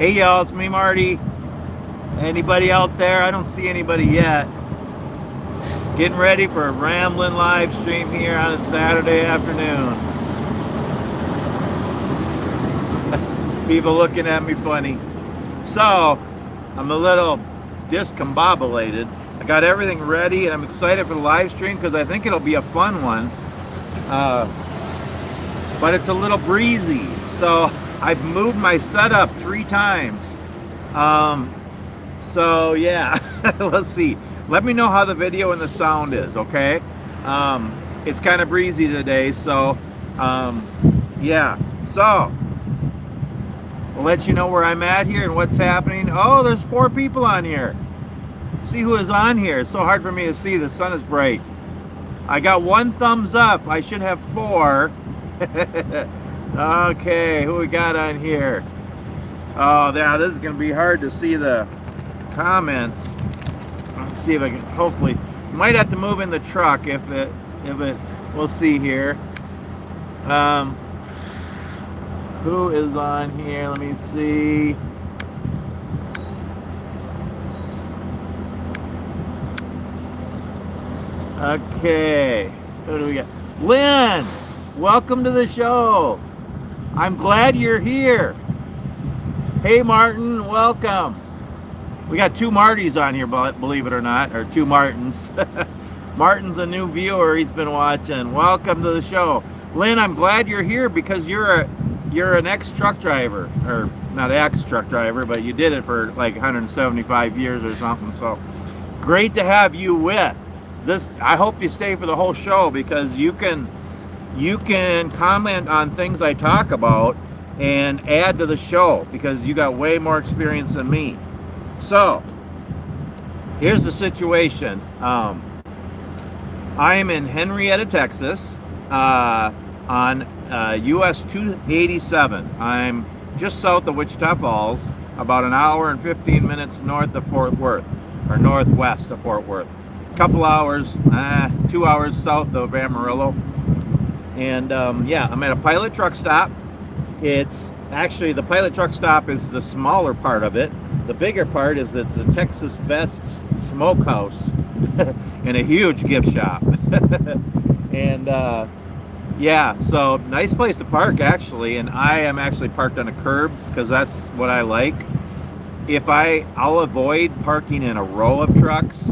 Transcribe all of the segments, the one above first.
Hey y'all, it's me, Marty. Anybody out there? I don't see anybody yet. Getting ready for a rambling live stream here on a Saturday afternoon. People looking at me funny. So, I'm a little discombobulated. I got everything ready and I'm excited for the live stream because I think it'll be a fun one. But it's a little breezy. So, I've moved my setup 3 times. So yeah, let's see. Let me know how the video and the sound is, okay? It's kind of breezy today, so yeah. So we'll let you know where I'm at here and what's happening. Oh, there's 4 people on here. See who is on here. It's so hard for me to see. The sun is bright. I got 1 thumbs up. I should have 4. Okay, who we got on here? Oh, yeah, this is gonna be hard to see the comments. Let's see if I can. Hopefully, might have to move in the truck if it. We'll see here. Who is on here? Let me see. Okay, who do we got? Lynn, welcome to the show. I'm glad you're here. Hey, Martin, welcome. We got 2 Martys on here, believe it or not, or 2 Martins. Martin's a new viewer. He's been watching. Welcome to the show. Lynn, I'm glad you're here because you're an ex-truck driver, or not ex-truck driver, but you did it for like 175 years or something. So great to have you with this. I hope you stay for the whole show because you can comment on things I talk about and add to the show because you got way more experience than me. So, here's the situation. I am in Henrietta, Texas, on US 287. I'm just south of Wichita Falls, about an hour and 15 minutes north of Fort Worth, or northwest of Fort Worth. A couple hours, 2 hours south of Amarillo. And yeah, I'm at a Pilot truck stop. It's actually, the Pilot truck stop is the smaller part of it. The bigger part is it's a Texas Best smokehouse and a huge gift shop. And yeah, so nice place to park actually. And I am actually parked on a curb because that's what I like. I'll avoid parking in a row of trucks.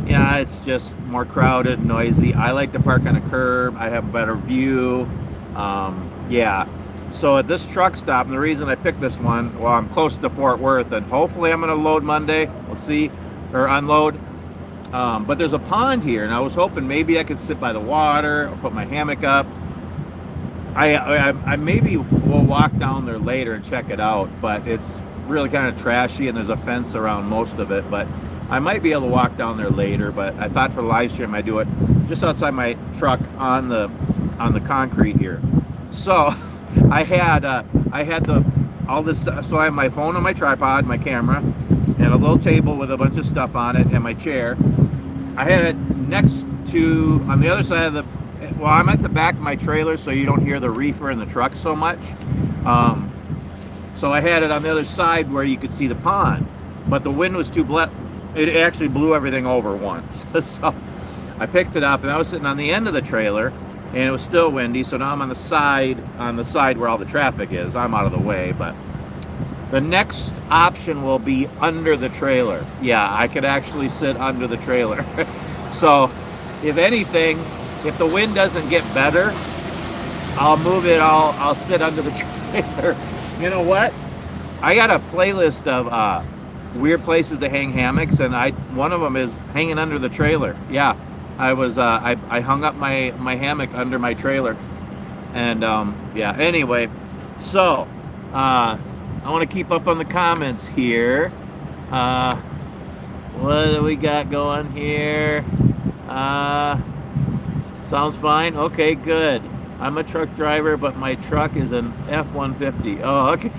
Yeah, it's just more crowded, noisy. I like to park on a curb. I have a better view. Yeah. So at this truck stop, and the reason I picked this one, well, I'm close to Fort Worth, and hopefully I'm going to load Monday. We'll see, or unload. But there's a pond here, and I was hoping maybe I could sit by the water or put my hammock up. I maybe will walk down there later and check it out, but it's really kind of trashy, and there's a fence around most of it. But I might be able to walk down there later. But I thought for the live stream I'd do it just outside my truck on the concrete here. So. I had all this, so I have my phone on my tripod, my camera, and a little table with a bunch of stuff on it, and my chair. I had it next to, on the other side of the, well, I'm at the back of my trailer, so you don't hear the reefer in the truck so much. So I had it on the other side where you could see the pond, but the wind was too it actually blew everything over once. So I picked it up, and I was sitting on the end of the trailer, and it was still windy, so now I'm on the side where all the traffic is. I'm out of the way, but the next option will be under the trailer. Yeah, I could actually sit under the trailer. So, if anything, if the wind doesn't get better, I'll move it, I'll sit under the trailer. You know what? I got a playlist of weird places to hang hammocks, and one of them is hanging under the trailer. Yeah. I hung up my hammock under my trailer, and yeah, anyway, so I want to keep up on the comments here. What do we got going here? Sounds fine. Okay, good. I'm a truck driver, but my truck is an F-150. Oh, okay.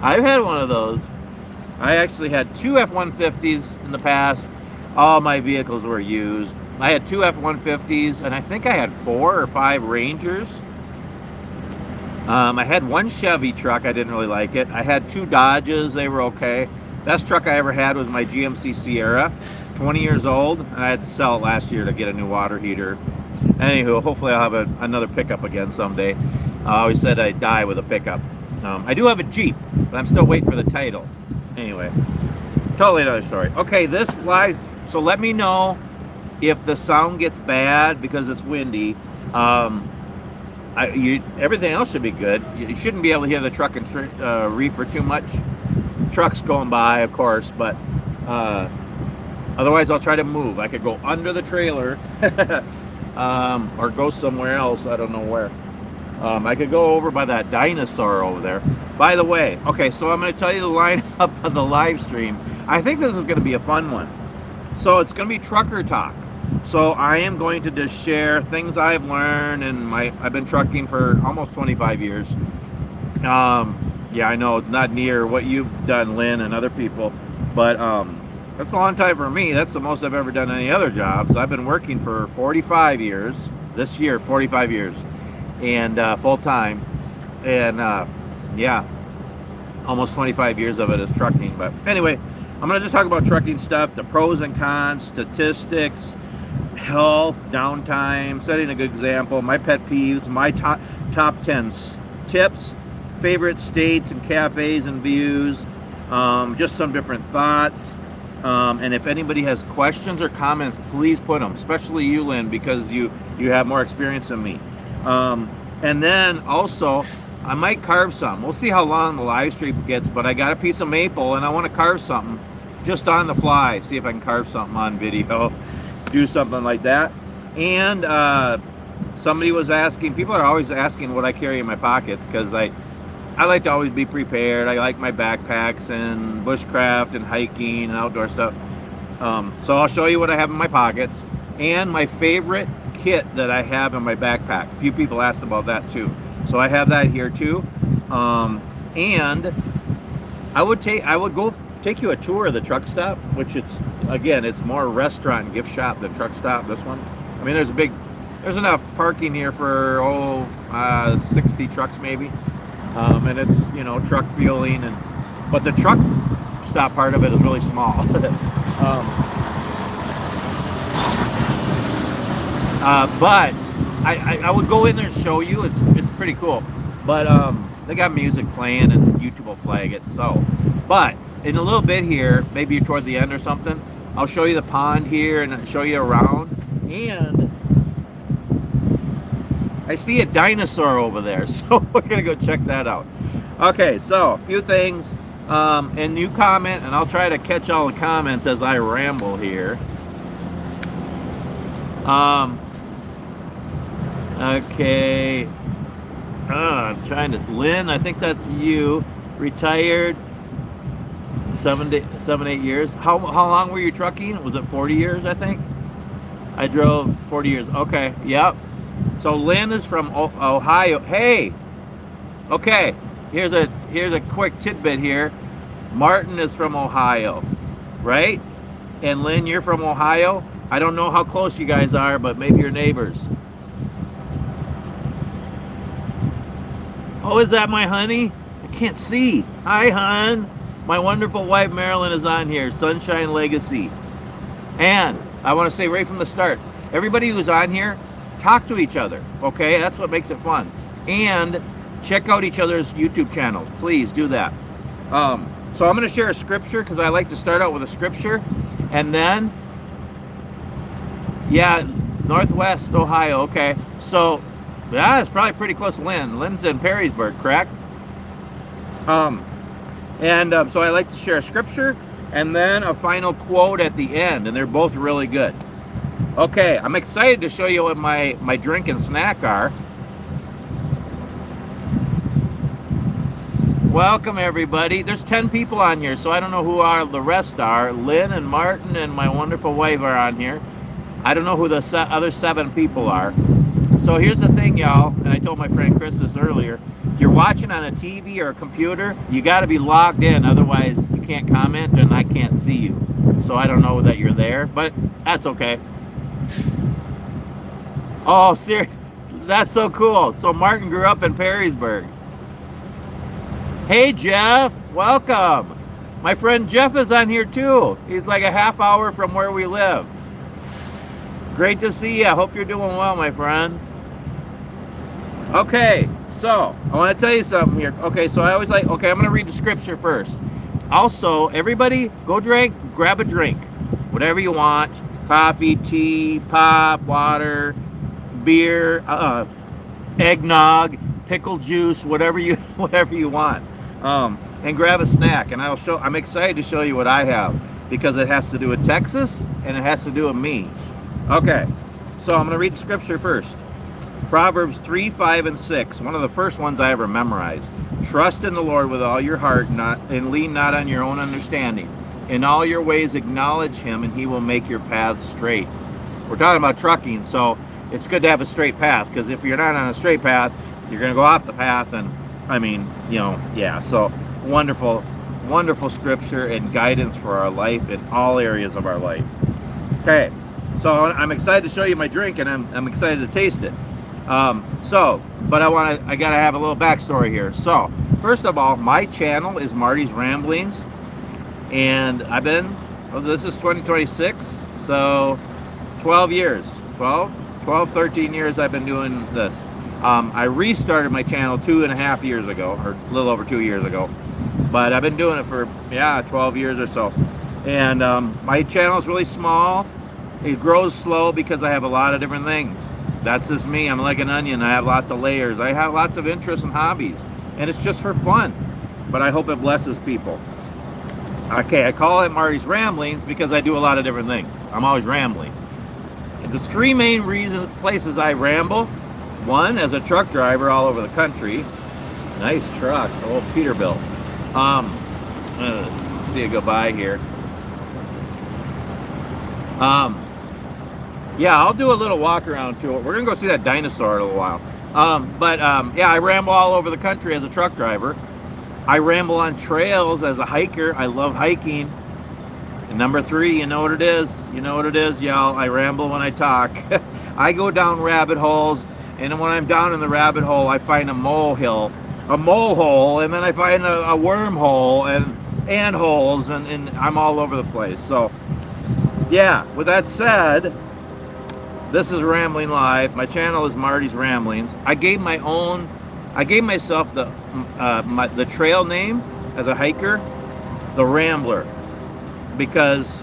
I've had one of those. I actually had 2 F-150s in the past. All my vehicles were used. I had 2 F-150s, and I think I had 4 or 5 Rangers. I had one Chevy truck. I didn't really like it. I had two Dodges. They were okay. Best truck I ever had was my GMC Sierra, 20 years old. I had to sell it last year to get a new water heater. Anywho, hopefully I'll have another pickup again someday. I always said I'd die with a pickup. I do have a Jeep, but I'm still waiting for the title. Anyway, totally another story. Okay, this live. So let me know if the sound gets bad because it's windy. Everything else should be good. You shouldn't be able to hear the truck and reefer too much. Trucks going by, of course, but otherwise I'll try to move. I could go under the trailer or go somewhere else. I don't know where. I could go over by that dinosaur over there. By the way, okay, so I'm going to tell you the lineup of the live stream. I think this is going to be a fun one. So it's going to be trucker talk. So I am going to just share things I've learned, and I've been trucking for almost 25 years. Yeah, I know it's not near what you've done, Lynn, and other people, but that's a long time for me. That's the most I've ever done any other jobs. I've been working for 45 years. This year, 45 years, and full time, and yeah, almost 25 years of it is trucking. But anyway, I'm going to just talk about trucking stuff, the pros and cons, statistics, health, downtime, setting a good example, my pet peeves, my top 10 tips, favorite states and cafes and views, just some different thoughts. And if anybody has questions or comments, please put them, especially you, Lynn, because you have more experience than me. And then also, I might carve something. We'll see how long the live stream gets, but I got a piece of maple and I want to carve something just on the fly. See if I can carve something on video, do something like that. And somebody was asking, people are always asking what I carry in my pockets, because I like to always be prepared. I like my backpacks and bushcraft and hiking and outdoor stuff. So I'll show you what I have in my pockets and my favorite kit that I have in my backpack. A few people asked about that too. So I have that here too. And I would go take you a tour of the truck stop, which it's more restaurant and gift shop than truck stop, this one. I mean, there's enough parking here for 60 trucks maybe. And it's, truck fueling, but the truck stop part of it is really small. But I would go in there and show you. It's pretty cool. But they got music playing and YouTube will flag it. So, but in a little bit here, maybe toward the end or something, I'll show you the pond here and show you around. And I see a dinosaur over there, so we're gonna go check that out. Okay, so a few things, and you comment, and I'll try to catch all the comments as I ramble here. Okay. I'm trying to. Lynn, I think that's you. Retired. 8 years. How long were you trucking? Was it 40 years? I think. I drove 40 years. Okay. Yep. So Lynn is from Ohio. Hey. Okay. Here's a quick tidbit here. Martin is from Ohio, right? And Lynn, you're from Ohio. I don't know how close you guys are, but maybe you're neighbors. Oh, is that my honey? I can't see. Hi, hon. My wonderful wife, Marilyn, is on here. Sunshine Legacy. And I want to say right from the start, everybody who's on here, talk to each other, okay? That's what makes it fun. And check out each other's YouTube channels. Please do that. So I'm going to share a scripture because I like to start out with a scripture. And then, yeah, Northwest Ohio, okay. So, yeah, it's probably pretty close to Lynn. Lynn's in Perrysburg, correct? So I like to share a scripture and then a final quote at the end, and they're both really good. Okay, I'm excited to show you what my drink and snack are. Welcome, everybody. There's 10 people on here, so I don't know who the rest are. Lynn and Martin and my wonderful wife are on here. I don't know who the other 7 people are. So here's the thing, y'all, and I told my friend Chris this earlier. If you're watching on a TV or a computer, you got to be logged in, otherwise you can't comment and I can't see you. So I don't know that you're there, but that's okay. Oh, seriously, that's so cool. So Martin grew up in Perrysburg. Hey, Jeff, welcome. My friend Jeff is on here too. He's like a half hour from where we live. Great to see you. I hope you're doing well, my friend. Okay, so I want to tell you something here. Okay, so I always I'm going to read the scripture first. Also, everybody go grab a drink, whatever you want. Coffee, tea, pop, water, beer, eggnog, pickle juice, whatever you want. And grab a snack, and I'm excited to show you what I have, because it has to do with Texas and it has to do with me. Okay, so I'm going to read the scripture first. Proverbs 3, 5, and 6, one of the first ones I ever memorized. Trust in the Lord with all your heart, and lean not on your own understanding. In all your ways acknowledge him, and he will make your paths straight. We're talking about trucking, so it's good to have a straight path, because if you're not on a straight path, you're going to go off the path, and so wonderful, wonderful scripture and guidance for our life in all areas of our life. Okay, so I'm excited to show you my drink, and I'm excited to taste it. But I gotta have a little backstory here. So, first of all, my channel is Marty's Ramblings, and this is 2026, so 13 years I've been doing this. I restarted my channel 2.5 years ago, or a little over 2 years ago, but I've been doing it for 12 years or so. And my channel is really small. It grows slow because I have a lot of different things. That's just me. I'm like an onion. I have lots of layers. I have lots of interests and hobbies, and it's just for fun, but I hope it blesses people. Okay, I call it Marty's Ramblings because I do a lot of different things. I'm always rambling. And the three main places I ramble: one, as a truck driver all over the country. Nice truck, old Peterbilt. See it go by here. I'll do a little walk around to it. We're gonna go see that dinosaur in a little while. I ramble all over the country as a truck driver. I ramble on trails as a hiker. I love hiking. And number 3, you know what it is? You know what it is, y'all. I ramble when I talk. I go down rabbit holes, and when I'm down in the rabbit hole, I find a mole hole, and then I find a wormhole and ant holes, and I'm all over the place. So, yeah, with that said, this is Rambling Live. My channel is Marty's Ramblings. I gave myself the trail name as a hiker, the Rambler, because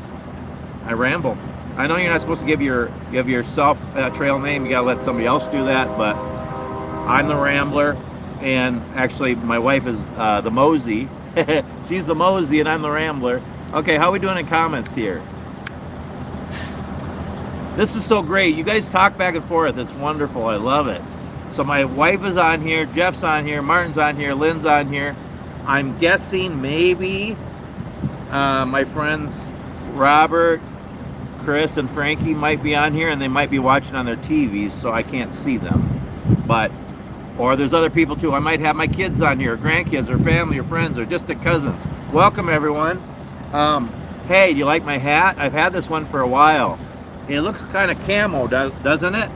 I ramble. I know you're not supposed to give yourself a trail name. You gotta let somebody else do that, but I'm the Rambler, and actually my wife is the Mosey. She's the Mosey and I'm the Rambler. Okay, how are we doing in comments here? This is so great. You guys talk back and forth. It's wonderful. I love it. So my wife is on here, Jeff's on here, Martin's on here, Lynn's on here. I'm guessing maybe my friends Robert, Chris, and Frankie might be on here, and they might be watching on their TVs, so I can't see them. Or there's other people too. I might have my kids on here, or grandkids, or family, or friends, or distant cousins. Welcome, everyone. Hey, do you like my hat? I've had this one for a while. It looks kind of camo, doesn't it?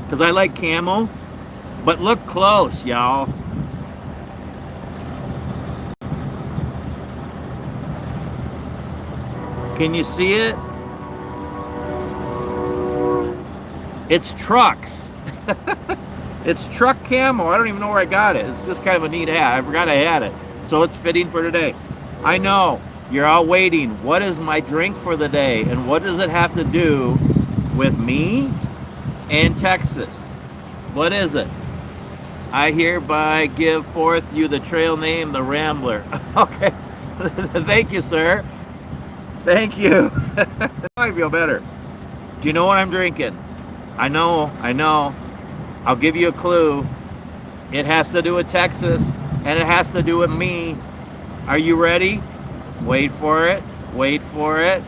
Because I like camo. But look close, y'all. Can you see it? It's trucks. It's truck camo. I don't even know where I got it. It's just kind of a neat hat. I forgot I had it. So it's fitting for today. I know. You're all waiting. What is my drink for the day? And what does it have to do with me and Texas? What is it? I hereby give forth you the trail name, the Rambler. Okay. Thank you, sir. Thank you. I feel better. Do you know what I'm drinking? I know. I'll give you a clue. It has to do with Texas, and it has to do with me. Are you ready? Wait for it. Wait for it.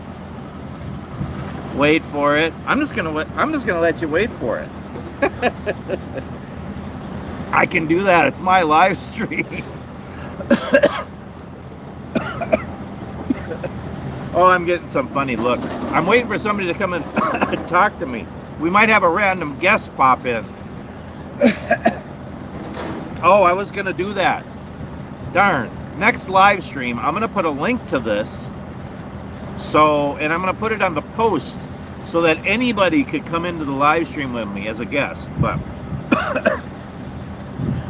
Wait for it. I'm just gonna let you wait for it. I can do that. It's my live stream. Oh, I'm getting some funny looks. I'm waiting for somebody to come and talk to me. We might have a random guest pop in. Oh, I was gonna do that. Darn. Next live stream, I'm going to put a link to this. So, and I'm going to put it on the post so that anybody could come into the live stream with me as a guest. But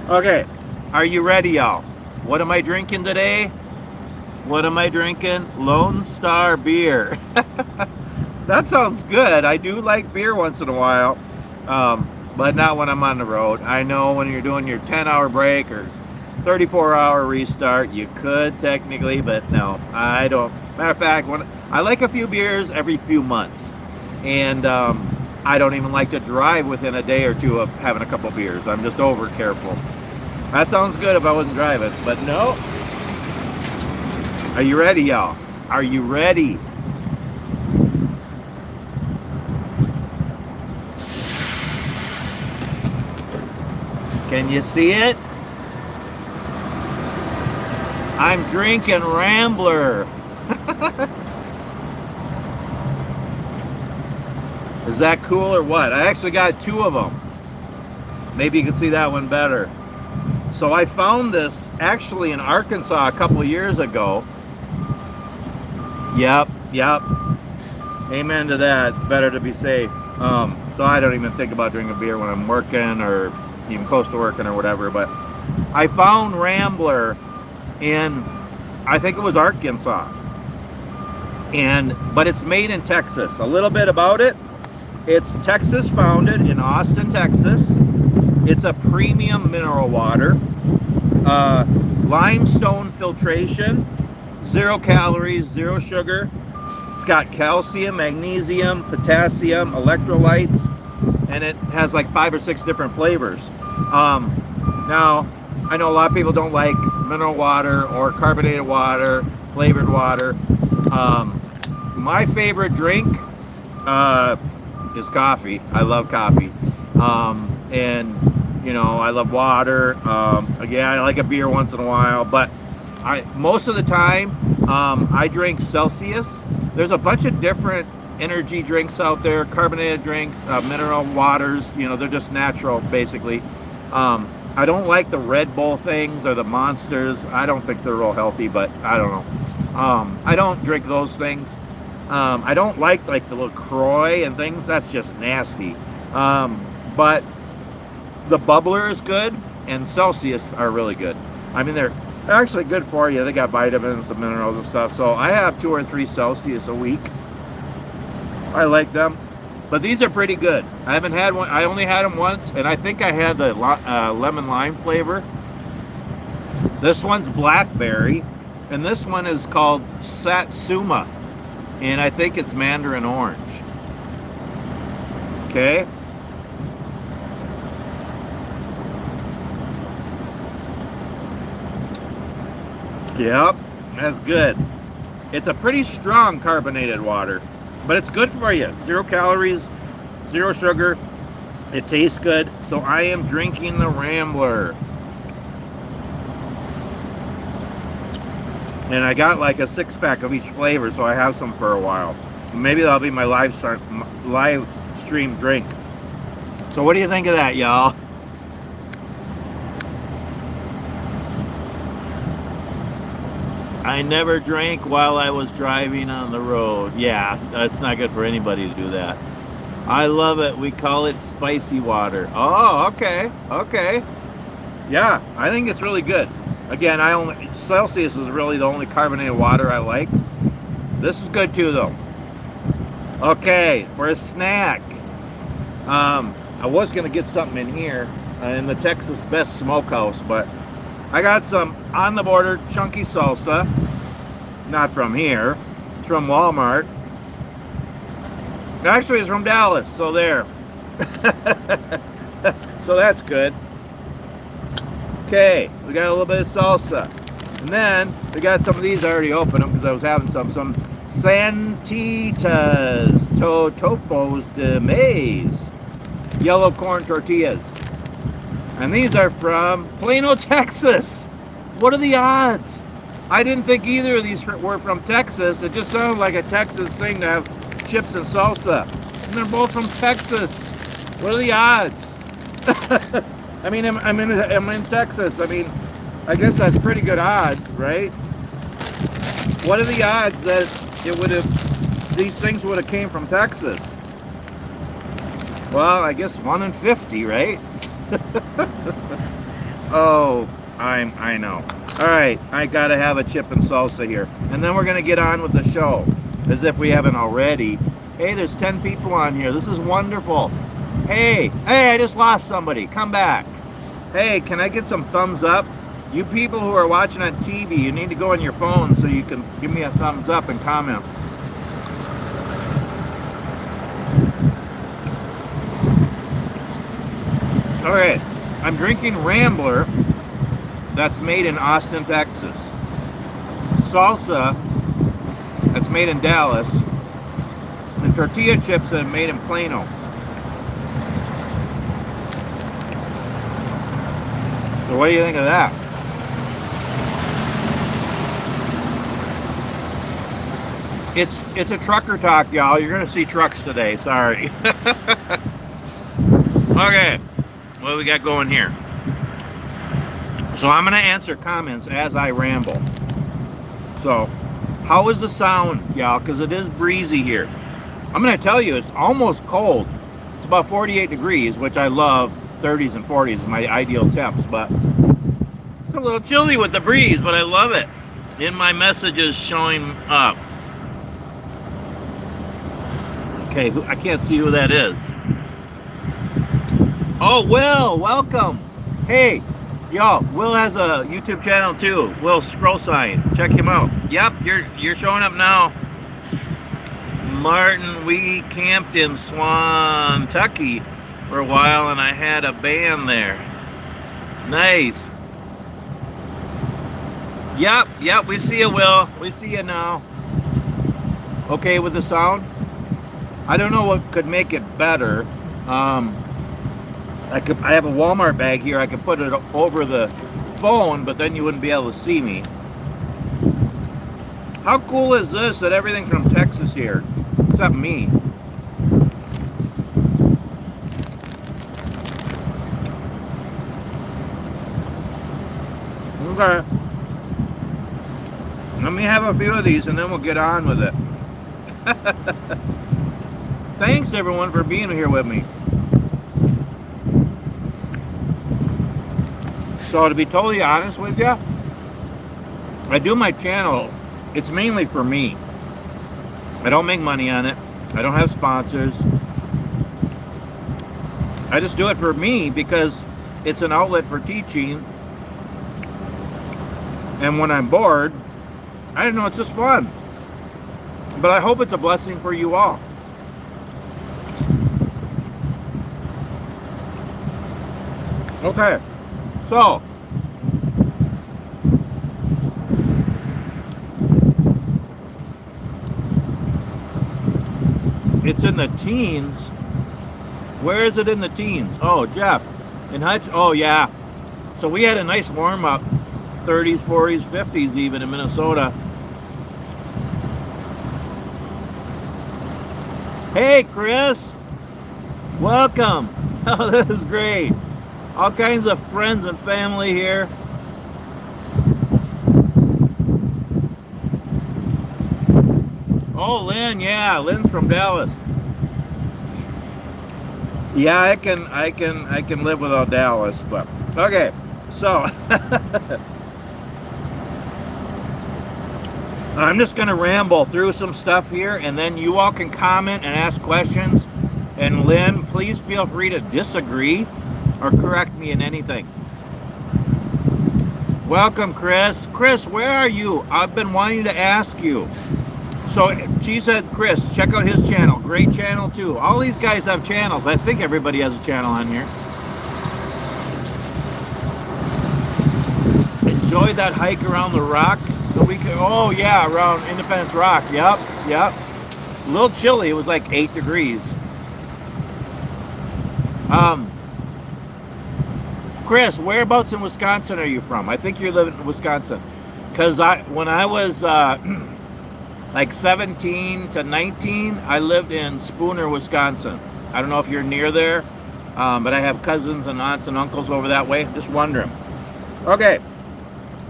okay, are you ready, y'all? What am I drinking today? What am I drinking? Lone Star beer. That sounds good. I do like beer once in a while, but not when I'm on the road. I know when you're doing your 10-hour break or 34-hour restart, you could technically, but no, I don't. Matter of fact, when I like a few beers every few months, and I don't even like to drive within a day or two of having a couple beers. I'm just over careful. That sounds good if I wasn't driving, but no. Are you ready, y'all? Are you ready? Can you see it? I'm drinking Rambler. Is that cool or what? I actually got two of them. Maybe you can see that one better. So I found this actually in Arkansas a couple of years ago. Yep. Amen to that. Better to be safe. So I don't even think about drinking beer when I'm working or even close to working or whatever. But I found Rambler in, I think it was Arkansas. But it's made in Texas. A little bit about it. It's Texas founded in Austin, Texas. It's a premium mineral water. Limestone filtration. 0 calories, 0 sugar. It's got calcium, magnesium, potassium, electrolytes, and it has like 5 or 6 different flavors. Now, I know a lot of people don't like mineral water or carbonated water, flavored water. My favorite drink is coffee. I love coffee. And, you know, I love water. Again, I like a beer once in a while, but most of the time, I drink Celsius. There's a bunch of different energy drinks out there, carbonated drinks, mineral waters, you know, they're just natural, basically. I don't like the Red Bull things or the Monsters. I don't think they're real healthy, but I don't know. I don't drink those things. I don't like the LaCroix and things. That's just nasty. But the Bubbler is good, and Celsius are really good. I mean, they're actually good for you. They got vitamins and minerals and stuff. So I have 2 or 3 Celsius a week. I like them, but these are pretty good. I haven't had one. I only had them once, and I think I had the lemon lime flavor. This one's blackberry, and this one is called Satsuma, and I think it's mandarin orange. Okay. Yep, that's good. It's a pretty strong carbonated water, but it's good for you. 0 calories, 0 sugar. It tastes good. So I am drinking the Rambler. And I got like a 6-pack of each flavor, so I have some for a while. Maybe that'll be my live stream drink. So what do you think of that, y'all? I never drank while I was driving on the road. Yeah, it's not good for anybody to do that. I love it. We call it spicy water. Oh, okay. Yeah, I think it's really good. Again, Celsius is really the only carbonated water I like. This is good too, though. Okay, for a snack. I was gonna get something in here in the Texas Best Smokehouse, but I got some On the Border chunky salsa. Not from here. It's from Walmart. Actually, it's from Dallas, so there. So that's good. Okay, we got a little bit of salsa. And then we got some of these. I already opened them because I was having some Santitas Totopos de Maize yellow corn tortillas. And these are from Plano, Texas. What are the odds? I didn't think either of these were from Texas. It just sounded like a Texas thing to have chips and salsa. And they're both from Texas. What are the odds? I mean, I'm in Texas. I mean, I guess that's pretty good odds, right? What are the odds that these things would have came from Texas? Well, I guess 1 in 50, right? Oh, I know. All right, I gotta have a chip and salsa here, and then we're gonna get on with the show, as if we haven't already. Hey, there's 10 people on here. This is wonderful. Hey, I just lost somebody. Come back. Hey, can I get some thumbs up? You people who are watching on TV, you need to go on your phone so you can give me a thumbs up and comment. All right, I'm drinking Rambler that's made in Austin, Texas. Salsa that's made in Dallas. And tortilla chips that are made in Plano. So what do you think of that? It's a trucker talk, y'all. You're gonna see trucks today. Sorry. Okay, what do we got going here? So I'm gonna answer comments as I ramble. So, how is the sound, y'all? Because it is breezy here. I'm gonna tell you, it's almost cold. It's about 48 degrees, which I love. 30s and 40s is my ideal temps, but it's a little chilly with the breeze, but I love it. In my messages showing up. Okay, I can't see who that is. Oh, Will, welcome. Hey, y'all, Will has a YouTube channel too. Will Scroll Sign, check him out. Yep, you're showing up now. Martin, we camped in Swantucky for a while, and I had a band there. Nice. Yep, we see you, Will. We see you now. Okay with the sound? I don't know what could make it better. I have a Walmart bag here. I could put it over the phone, but then you wouldn't be able to see me. How cool is this that everything from Texas here, except me? Okay. Let me have a few of these and then we'll get on with it. Thanks everyone for being here with me. So to be totally honest with you, I do my channel, it's mainly for me. I don't make money on it. I don't have sponsors. I just do it for me because it's an outlet for teaching. And when I'm bored, I don't know, it's just fun. But I hope it's a blessing for you all. Okay, so it's in the teens. Where is it in the teens? Oh, Jeff, in Hutch. Oh, yeah. So we had a nice warm up, 30s, 40s, 50s even in Minnesota. Hey, Chris. Welcome. Oh, this is great. All kinds of friends and family here. Oh, Lynn, yeah, Lynn's from Dallas. Yeah, I can live without Dallas, but okay. So I'm just gonna ramble through some stuff here, and then you all can comment and ask questions. And Lynn, please feel free to disagree or correct me in anything. Welcome, Chris. Chris, where are you? I've been wanting to ask you. So she said, Chris, check out his channel. Great channel too. All these guys have channels. I think everybody has a channel on here. Enjoyed that hike around the rock the weekend. Oh yeah, around Independence Rock. Yep. A little chilly. It was like 8 degrees. Chris, whereabouts in Wisconsin are you from? I think you're living in Wisconsin. Because when I was like 17 to 19, I lived in Spooner, Wisconsin. I don't know if you're near there, but I have cousins and aunts and uncles over that way. Just wondering. Okay,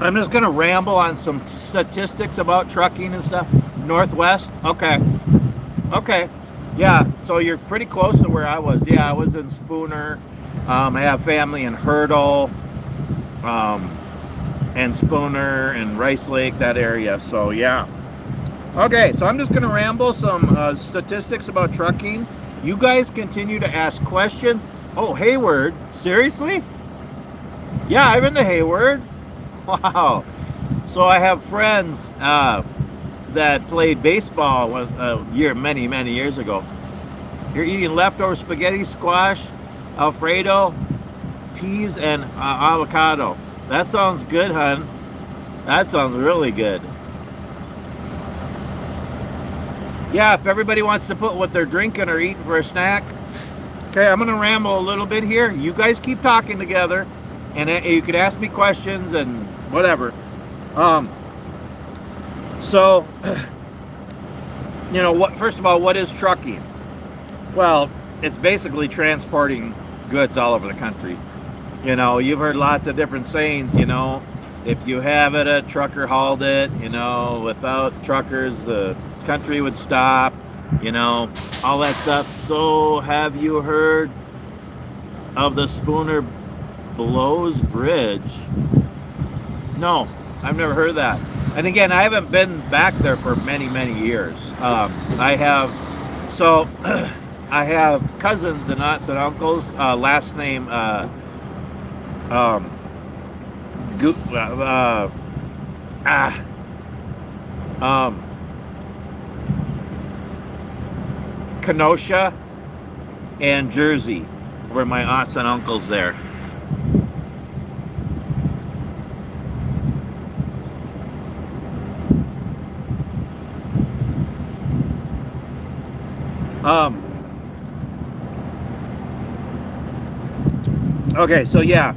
I'm just gonna ramble on some statistics about trucking and stuff. Northwest, okay, okay, yeah. So you're pretty close to where I was. Yeah, I was in Spooner. I have family in Hurdle, um, and Spooner and Rice Lake, that area. So yeah. Okay, so I'm just gonna ramble some statistics about trucking. You guys continue to ask questions. Oh, Hayward, seriously? Yeah, I've been to Hayward. Wow. So I have friends that played baseball many years ago. You're eating leftover spaghetti, squash, Alfredo, peas, and avocado. That sounds good, hun. That sounds really good. Yeah, if everybody wants to put what they're drinking or eating for a snack. Okay, I'm going to ramble a little bit here. You guys keep talking together, and you can ask me questions and whatever. So, first of all, what is trucking? Well, it's basically transporting goods all over the country. You've heard lots of different sayings, if you have it, a trucker hauled it, without truckers, the country would stop, all that stuff. So have you heard of the Spooner Blows Bridge? No, I've never heard of that. And again, I haven't been back there for many years. I have cousins and aunts and uncles, last name Kenosha and Jersey were my aunts and uncles there. Okay, so yeah,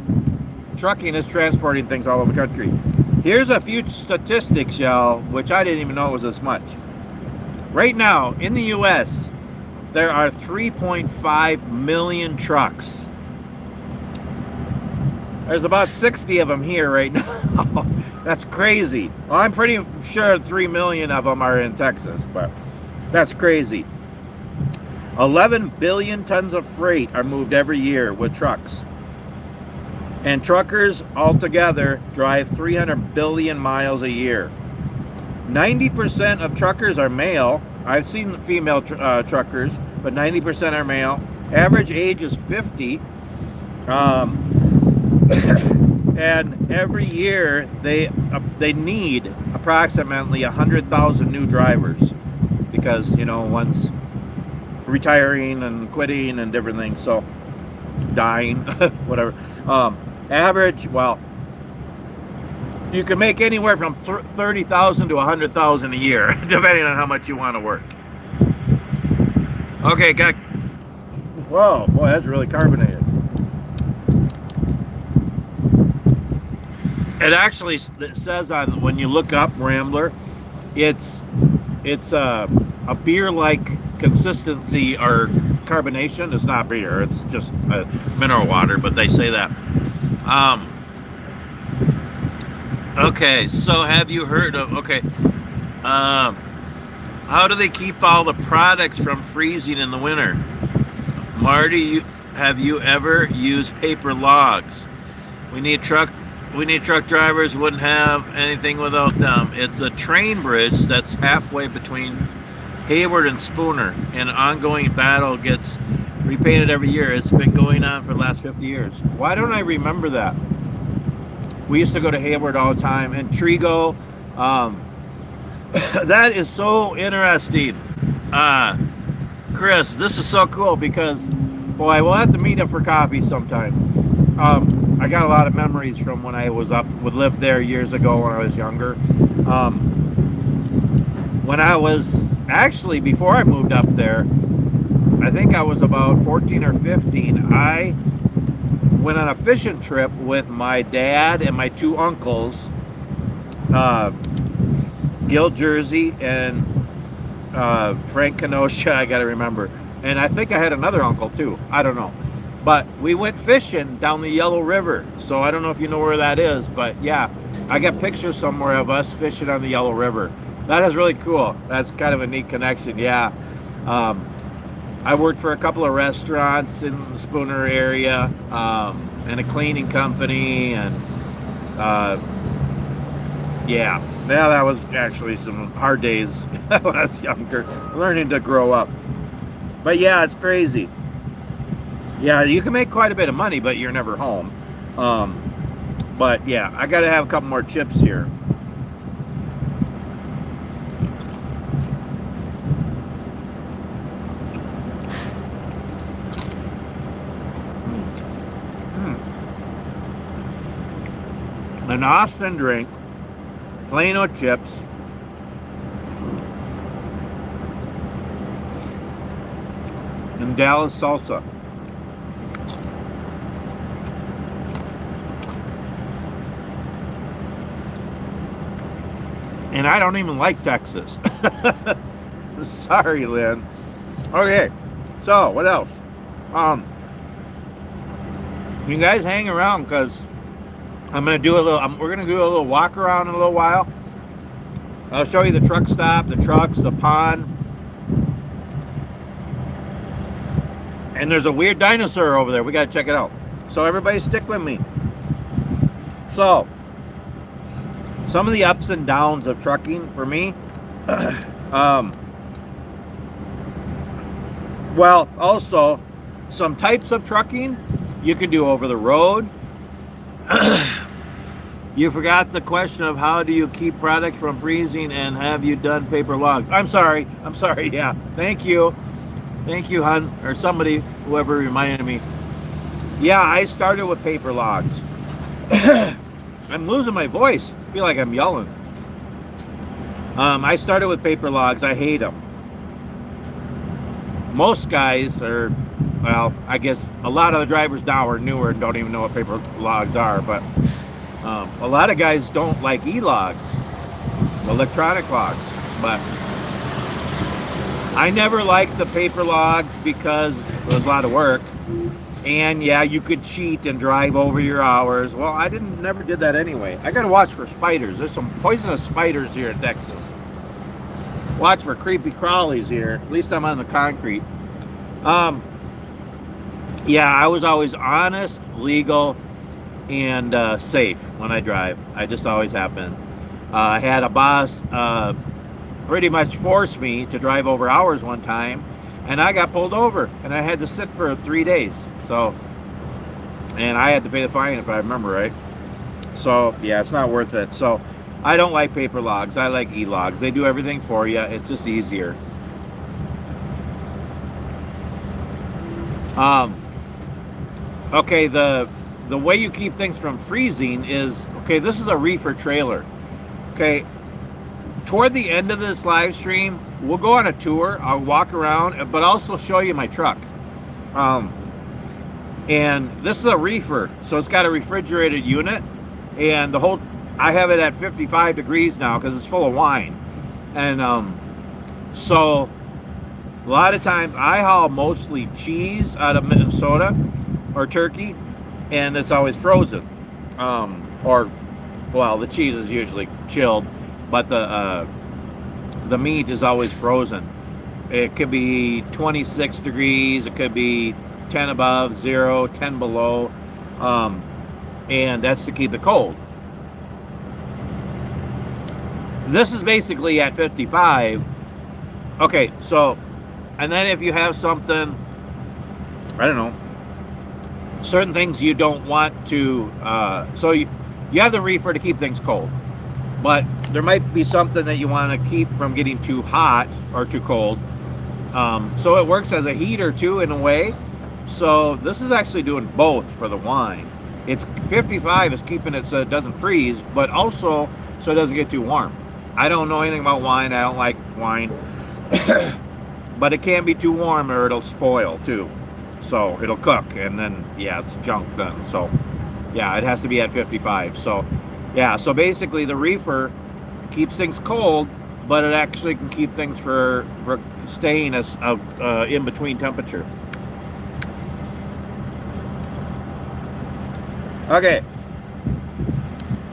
trucking is transporting things all over the country. Here's a few statistics, y'all, which I didn't even know was this much. Right now, in the U.S., there are 3.5 million trucks. There's about 60 of them here right now. That's crazy. Well, I'm pretty sure 3 million of them are in Texas, but that's crazy. 11 billion tons of freight are moved every year with trucks. And truckers altogether drive 300 billion miles a year. 90% of truckers are male. I've seen female truckers, but 90% are male. Average age is 50. And every year they need approximately 100,000 new drivers because, one's retiring and quitting and different things, so dying, whatever. Average, well, you can make anywhere from 30,000 to 100,000 a year, depending on how much you want to work. Okay, whoa, boy, that's really carbonated. It actually says on when you look up Rambler, it's a beer-like consistency or carbonation. It's not beer; it's just mineral water. But they say that. Okay, so have you heard of? Okay, how do they keep all the products from freezing in the winter? Marty, have you ever used paper logs? We need truck drivers. Wouldn't have anything without them. It's a train bridge that's halfway between Hayward and Spooner. An ongoing battle gets repainted every year. It's been going on for the last 50 years. Why don't I remember that? We used to go to Hayward all the time. And Trigo, that is so interesting. Chris, this is so cool because, boy, we'll have to meet up for coffee sometime. I got a lot of memories from when I lived there years ago when I was younger. When I was, actually, before I moved up there, I think I was about 14 or 15, I went on a fishing trip with my dad and my two uncles, Gil Jersey and Frank Kenosha, I gotta remember. And I think I had another uncle too, I don't know. But we went fishing down the Yellow River. So I don't know if you know where that is, but yeah. I got pictures somewhere of us fishing on the Yellow River. That is really cool. That's kind of a neat connection. Yeah. I worked for a couple of restaurants in the Spooner area, and a cleaning company, and yeah, that was actually some hard days when I was younger, learning to grow up. But yeah, it's crazy. Yeah, you can make quite a bit of money, but you're never home. But yeah, I got to have a couple more chips here. An Austin drink, Plano chips, and Dallas salsa. And I don't even like Texas. Sorry, Lynn. Okay, so what else? You guys hang around because I'm gonna do a little. We're gonna do a little walk around in a little while. I'll show you the truck stop, the trucks, the pond, and there's a weird dinosaur over there. We gotta check it out. So everybody, stick with me. So, some of the ups and downs of trucking for me. Well, also some types of trucking you can do over the road. You forgot the question of how do you keep product from freezing, and have you done paper logs? I'm sorry. Yeah, thank you, hon, or somebody, whoever reminded me. Yeah, I started with paper logs. I'm losing my voice. I feel like I'm yelling. I started with paper logs. I hate them. Most guys are, well, I guess a lot of the drivers now are newer and don't even know what paper logs are, but a lot of guys don't like e-logs, electronic logs, but I never liked the paper logs because it was a lot of work. And yeah, you could cheat and drive over your hours. Well, I never did that anyway. I gotta watch for spiders. There's some poisonous spiders here in Texas. Watch for creepy crawlies here. At least I'm on the concrete. Yeah, I was always honest, legal, and safe when I drive. I just always have been. I had a boss pretty much force me to drive over hours one time, and I got pulled over, and I had to sit for 3 days. So, and I had to pay the fine if I remember right. So yeah, it's not worth it. So I don't like paper logs. I like e-logs. They do everything for you. It's just easier. Okay, the way you keep things from freezing is, okay, this is a reefer trailer. Okay, toward the end of this live stream, we'll go on a tour. I'll walk around, but also show you my truck. And this is a reefer, so it's got a refrigerated unit, and I have it at 55 degrees now because it's full of wine. And so a lot of times I haul mostly cheese out of Minnesota or turkey, and it's always frozen. Or, well, the cheese is usually chilled, but the meat is always frozen. It could be 26 degrees, it could be 10 above, 0, 10 below, and that's to keep it cold. This is basically at 55. Okay, so, and then if you have something, I don't know, certain things you don't want to, so you have the reefer to keep things cold, but there might be something that you want to keep from getting too hot or too cold. So it works as a heater too, in a way. So this is actually doing both for the wine. It's 55 is keeping it so it doesn't freeze, but also so it doesn't get too warm. I don't know anything about wine. I don't like wine. But it can't be too warm or it'll spoil too. So it'll cook, and then, yeah, it's junk then. So, yeah, it has to be at 55. So, yeah, so basically the reefer keeps things cold, but it actually can keep things for staying as in between temperature. Okay.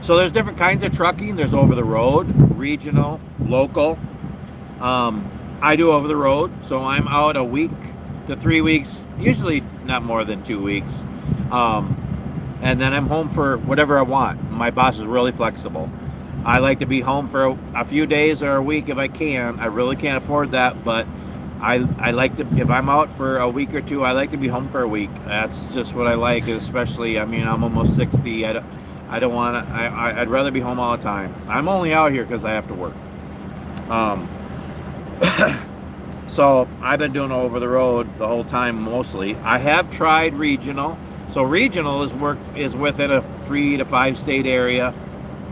So there's different kinds of trucking. There's over the road, regional, local. I do over the road, so I'm out a week to 3 weeks, usually not more than 2 weeks. And then I'm home for whatever I want. My boss is really flexible. I like to be home for a few days or a week if I can. I really can't afford that, but I like to, if I'm out for a week or two, I like to be home for a week. That's just what I like, especially, I mean, I'm almost 60. I don't want to, I'd rather be home all the time. I'm only out here because I have to work. So I've been doing over the road the whole time mostly. I have tried regional. So regional is within a 3 to 5 state area,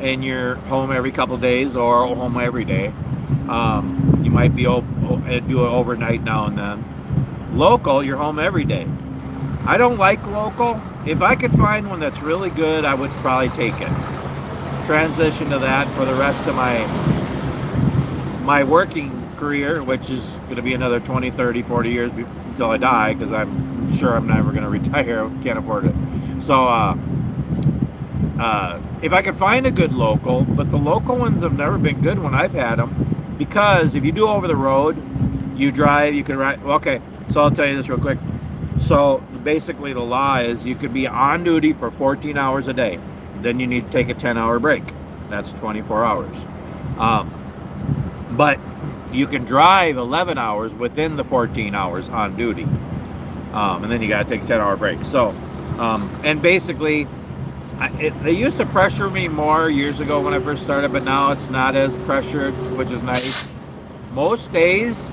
and you're home every couple of days or home every day. You might be do it overnight now and then. Local, you're home every day. I don't like local. If I could find one that's really good, I would probably take it. Transition to that for the rest of my working career, which is going to be another 20, 30, 40 years until I die, because I'm sure I'm never going to retire. Can't afford it. So if I could find a good local, but the local ones have never been good when I've had them, because if you do over the road, you drive, you can ride. Okay, so I'll tell you this real quick. So basically the law is you could be on duty for 14 hours a day. Then you need to take a 10-hour break. That's 24 hours. But you can drive 11 hours within the 14 hours on duty. And then you got to take a 10-hour break. So, and basically, they used to pressure me more years ago when I first started, but now it's not as pressured, which is nice. Most days,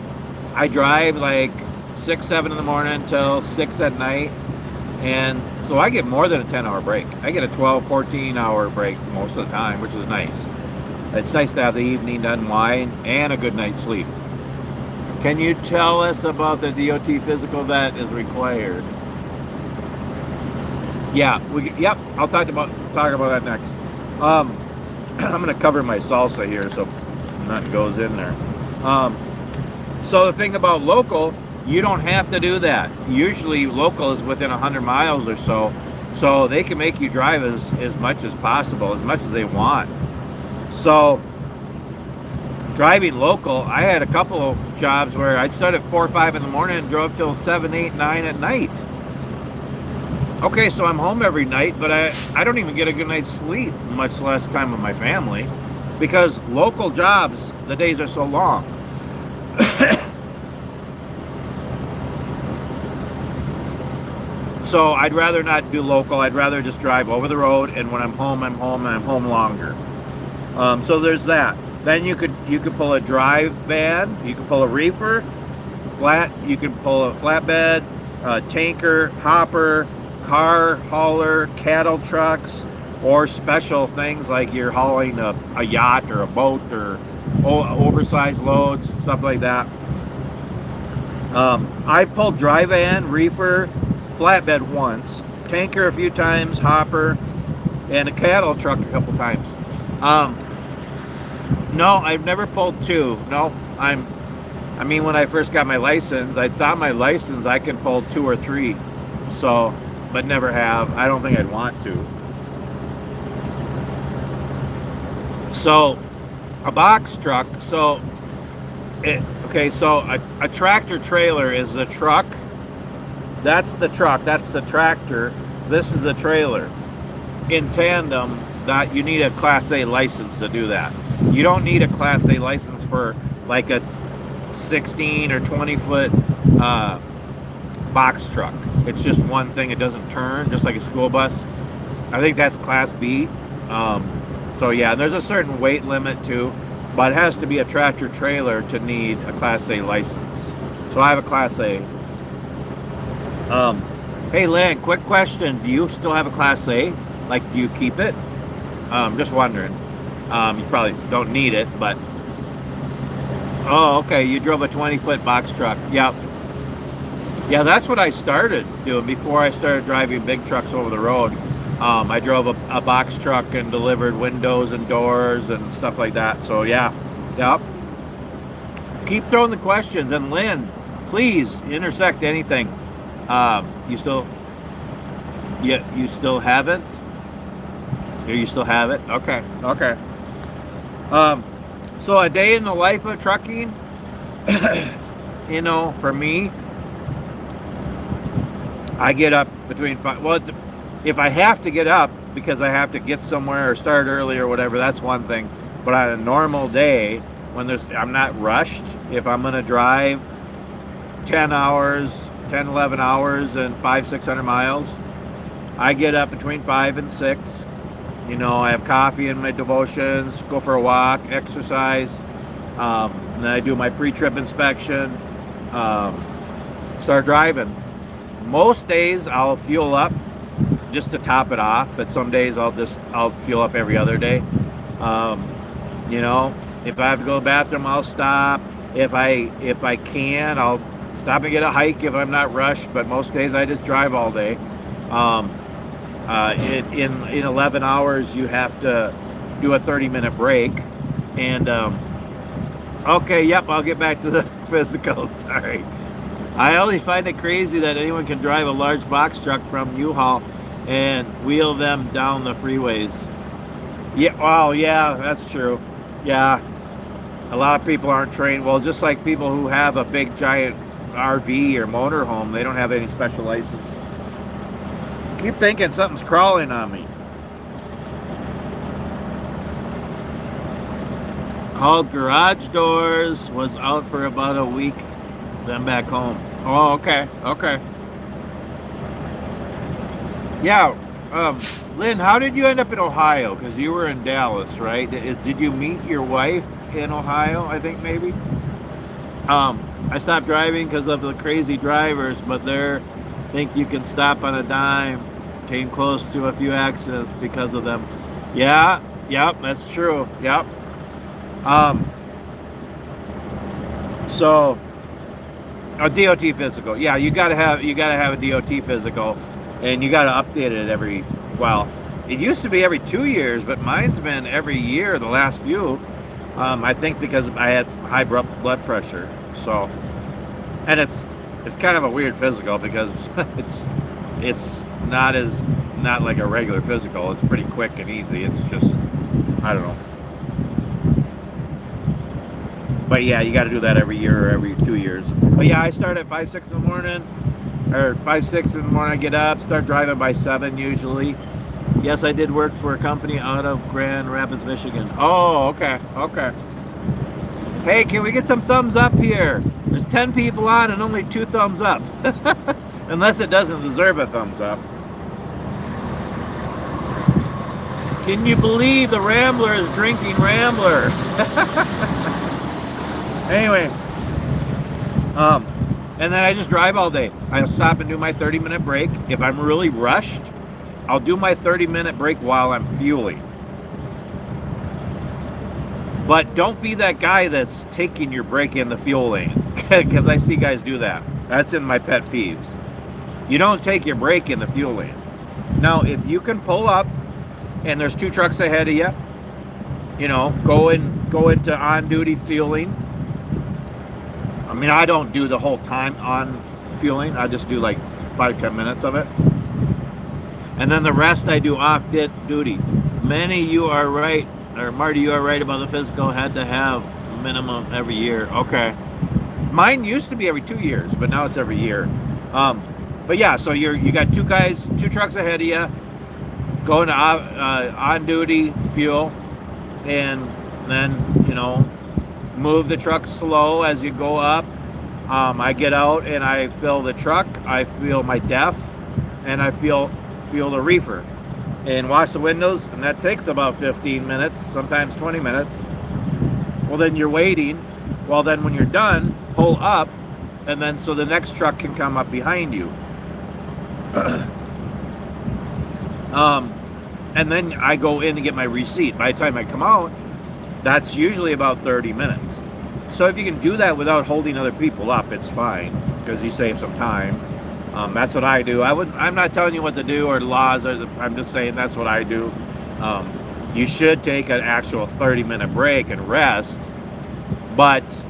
I drive like 6, 7 in the morning until 6 at night. And so I get more than a 10-hour break. I get a 12, 14-hour break most of the time, which is nice. It's nice to have the evening to unwind and a good night's sleep. Can you tell us about the DOT physical that is required? Yeah, yep, I'll talk about that next. I'm going to cover my salsa here so nothing goes in there. So the thing about local, you don't have to do that. Usually local is within 100 miles or so they can make you drive as much as possible, as much as they want. So driving local, I had a couple of jobs where I'd start at 4 or 5 in the morning and drove till 7, 8, 9 at night. Okay, so I'm home every night, but I don't even get a good night's sleep, much less time with my family, because local jobs, the days are so long. So I'd rather not do local. I'd rather just drive over the road, and when I'm home, and I'm home longer. So there's that. Then you could pull a drive van, you could pull a reefer, you could pull a flatbed, tanker, hopper, car hauler, cattle trucks, or special things like you're hauling a yacht or a boat or oversized loads, stuff like that. I pulled drive van, reefer, flatbed once, tanker a few times, hopper, and a cattle truck a couple times. No, I've never pulled 2. No, I mean, when I first got my license, I thought my license I can pull 2 or 3. So, but never have. I don't think I'd want to. So, a box truck. So, a tractor trailer is a truck. That's the truck. That's the tractor. This is a trailer. In tandem, that you need a Class A license to do that. You don't need a Class A license for like a 16 or 20 foot box truck. It's just one thing. It doesn't turn, just like a school bus. I think that's Class B. So yeah, there's a certain weight limit too, but it has to be a tractor trailer to need a Class A license. So I have a Class A. Hey Lynn, quick question. Do you still have a Class A? Like, do you keep it? Just wondering. You probably don't need it, but... Oh, okay, you drove a 20-foot box truck. Yep. Yeah, that's what I started doing before I started driving big trucks over the road. I drove a box truck and delivered windows and doors and stuff like that. So, yeah. Yep. Keep throwing the questions. And Lynn, please intersect anything. You still haven't? You still have it? Okay. Okay. Um, so a day in the life of trucking, for me, I get up between 5. Well, if I have to get up because I have to get somewhere or start early or whatever, that's one thing. But on a normal day, when I'm not rushed, if I'm going to drive 10 hours, 10, 11 hours and 600 miles, I get up between 5 and 6. I have coffee and my devotions, go for a walk, exercise. And then I do my pre-trip inspection, start driving. Most days I'll fuel up just to top it off, but some days I'll fuel up every other day. If I have to go to the bathroom, I'll stop. If I can, I'll stop and get a hike if I'm not rushed. But most days I just drive all day. In 11 hours, you have to do a 30-minute break. And okay, yep, I'll get back to the physical. Sorry. I only find it crazy that anyone can drive a large box truck from U-Haul and wheel them down the freeways. Yeah, well, yeah, that's true. Yeah, a lot of people aren't trained. Well, just like people who have a big giant RV or motorhome, they don't have any special license. Keep thinking something's crawling on me. Hauled garage doors, was out for about a week, then back home. Oh, okay, okay. Yeah, Lynn, how did you end up in Ohio? Because you were in Dallas, right? Did you meet your wife in Ohio, I think maybe? I stopped driving because of the crazy drivers, but they think you can stop on a dime. Came close to a few accidents because of them. Yeah, yep, that's true. Yep. So a DOT physical. Yeah, you gotta have a DOT physical, and you gotta update it it used to be every 2 years, but mine's been every year the last few. I think because I had high blood pressure. So, and it's kind of a weird physical because it's not like a regular physical. It's pretty quick and easy. It's just, I don't know. But yeah, you got to do that every year or every 2 years. But yeah, I start at 5, 6 in the morning, or 5, 6 in the morning. I get up, start driving by 7 usually. Yes, I did work for a company out of Grand Rapids, Michigan. Oh, okay, okay. Hey, can we get some thumbs up here? There's 10 people on and only 2 thumbs up. Unless it doesn't deserve a thumbs up. Can you believe the Rambler is drinking Rambler? Anyway, and then I just drive all day. I'll stop and do my 30-minute break. If I'm really rushed, I'll do my 30-minute break while I'm fueling. But don't be that guy that's taking your break in the fuel lane, because I see guys do that. That's in my pet peeves. You don't take your break in the fuel lane. Now, if you can pull up and there's 2 trucks ahead of you, go into on-duty fueling. I mean, I don't do the whole time on fueling. I just do like 5-10 minutes of it. And then the rest I do off duty. You are right, or Marty, you are right about the physical. Had to have minimum every year. Okay. Mine used to be every 2 years, but now it's every year. But yeah, so you got 2 trucks ahead of you, going to on duty fuel, and then move the truck slow as you go up. I get out and I fill the truck. I fill my def, and I fill the reefer, and wash the windows, and that takes about 15 minutes, sometimes 20 minutes. Well, then you're waiting. Well, then when you're done, pull up, and then so the next truck can come up behind you. And then I go in to get my receipt. By the time I come out, that's usually about 30 minutes. So if you can do that without holding other people up, it's fine, because you save some time. That's what I do. I'm not telling you what to do or laws. I'm just saying that's what I do. You should take an actual 30-minute break and rest. But,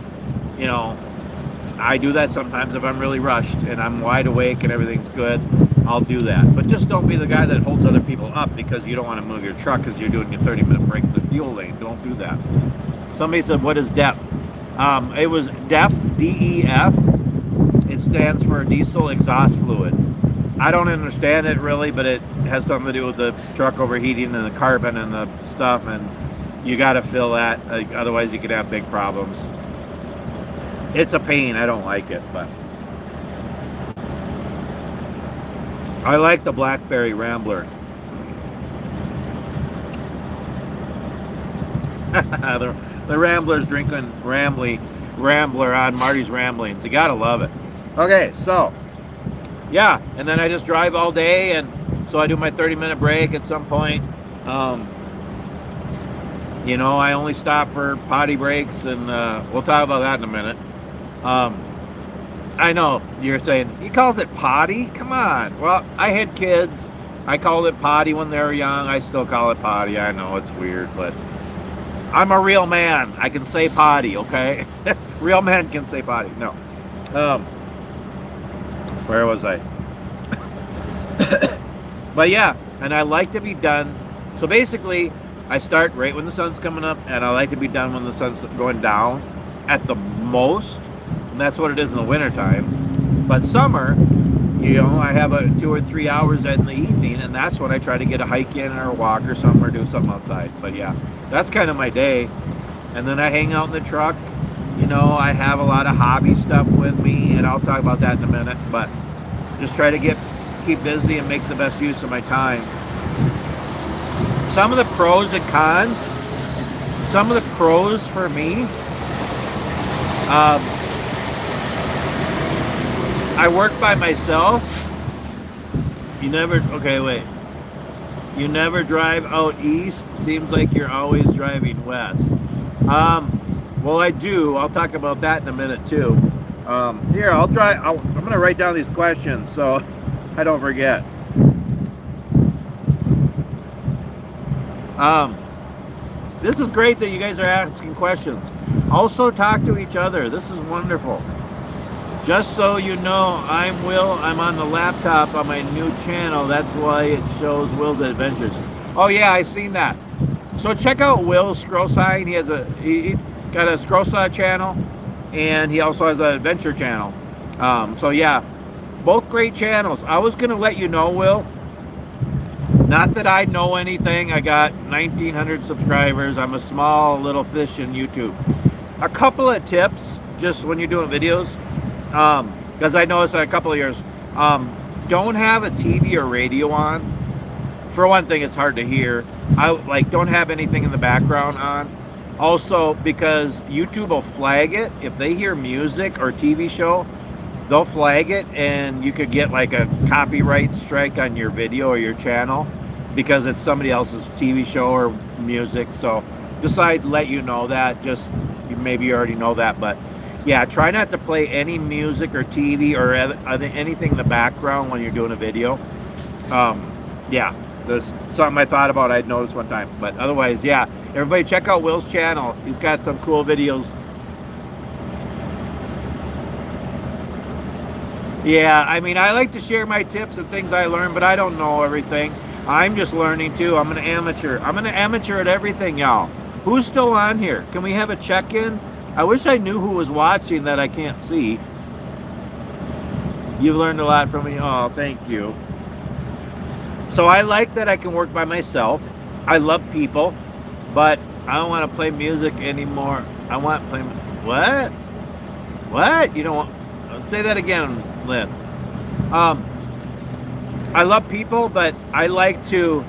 I do that sometimes if I'm really rushed and I'm wide awake and everything's good. I'll do that. But just don't be the guy that holds other people up because you don't want to move your truck because you're doing your 30-minute break in the fuel lane. Don't do that. Somebody said, what is DEF? It was DEF, D-E-F. It stands for diesel exhaust fluid. I don't understand it really, but it has something to do with the truck overheating and the carbon and the stuff, and you got to fill that. Otherwise, you could have big problems. It's a pain. I don't like it, but I like the Blackberry Rambler. the Rambler's drinking Rambler on Marty's Ramblings. You gotta love it. Okay, so yeah, and then I just drive all day, and so I do my 30-minute break at some point. You know, I only stop for potty breaks, and we'll talk about that in a minute. I know you're saying, he calls it potty? Come on. Well, I had kids. I called it potty when they were young. I still call it potty. I know it's weird, but I'm a real man. I can say potty, okay? Real men can say potty. No. Where was I? But yeah, and I like to be done. So basically, I start right when the sun's coming up, and I like to be done when the sun's going down at the most. And that's what it is in the wintertime. But summer, you know, I have 2 or 3 hours in the evening, and that's when I try to get a hike in or a walk or something or do something outside. But yeah, that's kind of my day. And then I hang out in the truck. You know, I have a lot of hobby stuff with me, and I'll talk about that in a minute. But just try to keep busy and make the best use of my time. Some of the pros and cons. Some of the pros for me. I work by myself. You never drive out east. Seems like you're always driving west. Well, I do. I'll talk about that in a minute too. Here, I'm going to write down these questions so I don't forget. This is great that you guys are asking questions. Also, talk to each other. This is wonderful. Just so you know, I'm Will. I'm on the laptop on my new channel. That's why it shows Will's Adventures. Oh yeah, I seen that. So check out Will's Scroll Sign. He's got a Scroll Saw channel, and he also has an adventure channel. So yeah, both great channels. I was gonna let you know, Will. Not that I know anything. I got 1,900 subscribers. I'm a small little fish in YouTube. A couple of tips, just when you're doing videos. Because I noticed a couple of years, don't have a TV or radio on. For one thing, it's hard to hear. Don't have anything in the background on. Also, because YouTube will flag it. If they hear music or TV show, they'll flag it, and you could get like a copyright strike on your video or your channel because it's somebody else's TV show or music. So just I'd let you know that. Just maybe you already know that, but yeah, try not to play any music or TV or anything in the background when you're doing a video. Yeah, that's something I thought about. I'd noticed one time, but otherwise, yeah, everybody check out Will's channel. He's got some cool videos. Yeah, I mean, I like to share my tips and things I learned, but I don't know everything. I'm just learning too. I'm an amateur. I'm an amateur at everything, y'all. Who's still on here? Can we have a check-in? I wish I knew who was watching that I can't see. You've learned a lot from me. Oh, thank you. So I like that I can work by myself. I love people, but I don't want to play music anymore. I want to play... What? What? You don't want... Say that again, Lynn. I love people, but I like to...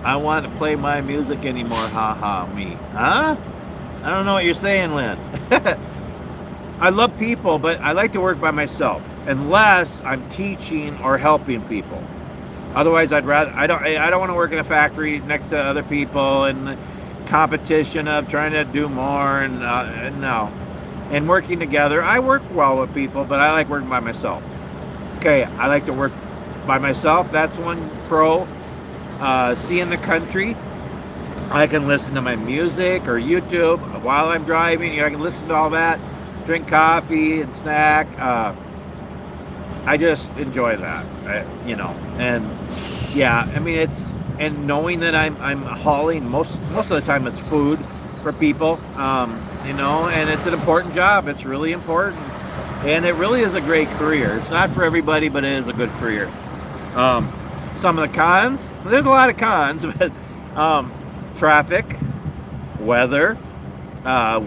I want to play my music anymore. Ha ha, me. Huh? I don't know what you're saying, Lynn. I love people, but I like to work by myself unless I'm teaching or helping people. Otherwise, I'd rather I don't want to work in a factory next to other people and the competition of trying to do more and no. And working together, I work well with people, but I like working by myself. Okay, I like to work by myself. That's one pro. Seeing the country. I can listen to my music or YouTube while I'm driving. I can listen to all that, drink coffee and snack. I just enjoy that, and yeah, I mean and knowing that I'm hauling most of the time it's food for people, and it's an important job. It's really important, and it really is a great career. It's not for everybody, but it is a good career. Some of the cons, there's a lot of cons, but traffic, weather,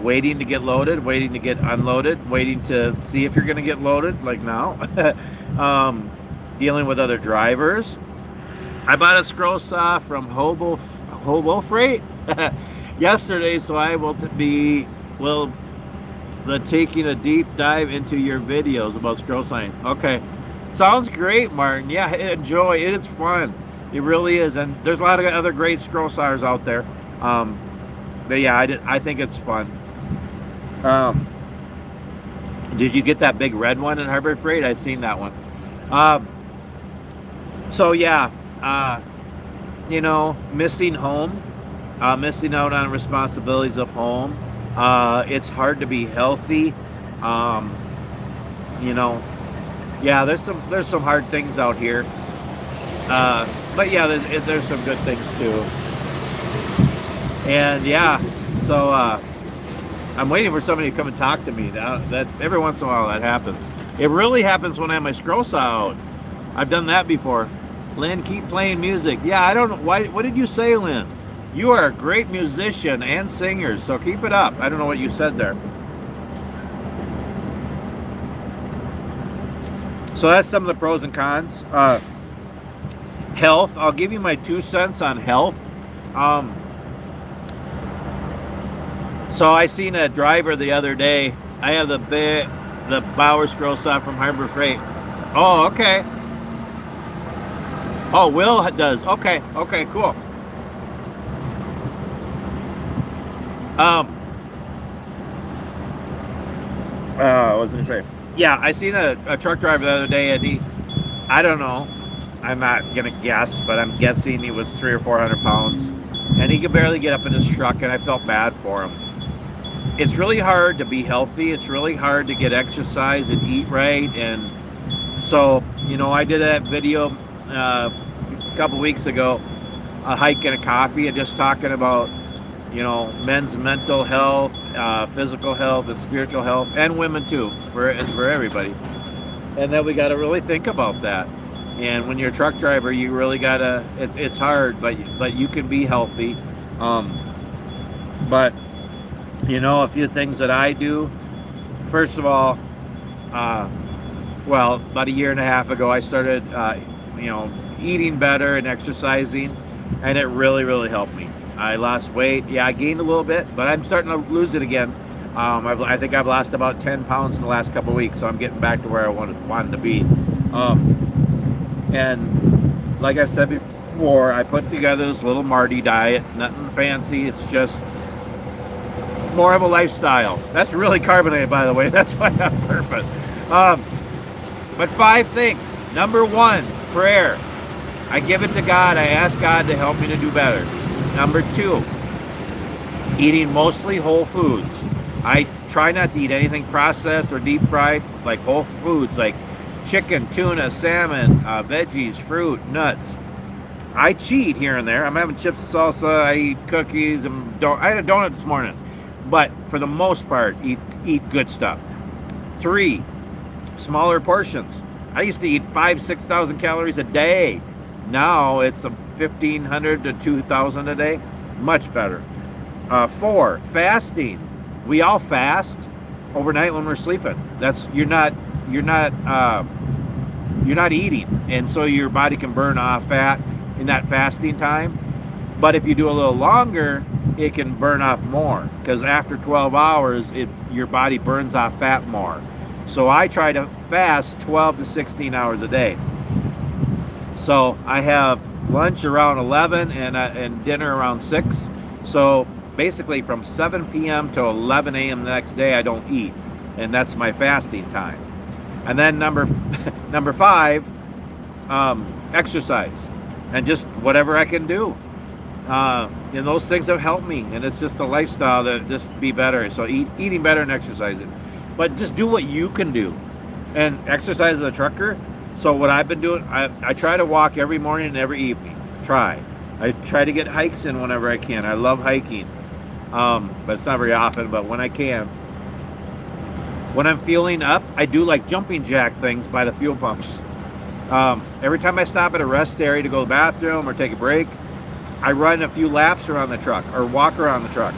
waiting to get loaded, waiting to get unloaded, waiting to see if you're going to get loaded, like now. Dealing with other drivers. I bought a scroll saw from Hobo Freight yesterday, so I will be taking a deep dive into your videos about scroll sawing. Okay, sounds great, Martin. Yeah, enjoy it. It's fun. It really is, and there's a lot of other great scroll sawyers out there. But yeah, I think it's fun. Did you get that big red one at Harbor Freight? I've seen that one. So yeah, missing home, missing out on responsibilities of home. It's hard to be healthy. Yeah, there's some hard things out here. But yeah, there's some good things too. And yeah, so I'm waiting for somebody to come and talk to me. That every once in a while that happens. It really happens when I have my scroll saw out. I've done that before. Lynn, keep playing music. Yeah, I don't know why. What did you say, Lynn? You are a great musician and singer, so keep it up. I don't know what you said there. So that's some of the pros and cons. Health. I'll give you my 2 cents on health. So I seen a driver the other day. I have the Bauer scroll saw from Harbor Freight. Oh, okay. Oh, Will does. Okay, cool. What was I gonna say? Yeah, I seen a truck driver the other day, and I don't know, I'm not gonna guess, but I'm guessing he was 300 or 400 pounds, and he could barely get up in his truck, and I felt bad for him. It's really hard to be healthy. It's really hard to get exercise and eat right, and so I did that video a couple weeks ago, a hike and a coffee, and just talking about men's mental health, physical health, and spiritual health, and women too. It's for everybody, and then we got to really think about that. And when you're a truck driver, you really gotta. It's hard, but you can be healthy. But a few things that I do. First of all, about a year and a half ago, I started, eating better and exercising, and it really, really helped me. I lost weight. Yeah, I gained a little bit, but I'm starting to lose it again. I think I've lost about 10 pounds in the last couple of weeks, so I'm getting back to where I wanted to be. And like I've said before, I put together this little Marty diet. Nothing fancy. It's just more of a lifestyle. That's really carbonated, by the way. That's why on purpose. But 5 things. Number 1, prayer. I give it to God. I ask God to help me to do better. Number 2, eating mostly whole foods. I try not to eat anything processed or deep fried, like whole foods, like chicken, tuna, salmon, veggies, fruit, nuts. I cheat here and there. I'm having chips and salsa. I eat cookies, and I had a donut this morning. But for the most part, eat good stuff. 3, smaller portions. I used to eat 5,000-6,000 calories a day. Now it's 1,500 to 2,000 a day. Much better. 4, fasting. We all fast overnight when we're sleeping. You're not eating, and so your body can burn off fat in that fasting time. But if you do a little longer, it can burn off more, because after 12 hours, your body burns off fat more. So I try to fast 12 to 16 hours a day. So I have lunch around 11 and dinner around 6. So basically from 7 p.m. to 11 a.m. the next day, I don't eat, and that's my fasting time. And then number 5, exercise, and just whatever I can do. And those things have helped me, and it's just a lifestyle to just be better. So eating better and exercising, but just do what you can do. and exercise as a trucker. So what I've been doing, I try to walk every morning and every evening. I try to get hikes in whenever I can. I love hiking, but it's not very often. But when I can, when I'm feeling up, I do like jumping jack things by the fuel pumps. Every time I stop at a rest area to go to the bathroom or take a break, I run a few laps around the truck or walk around the truck.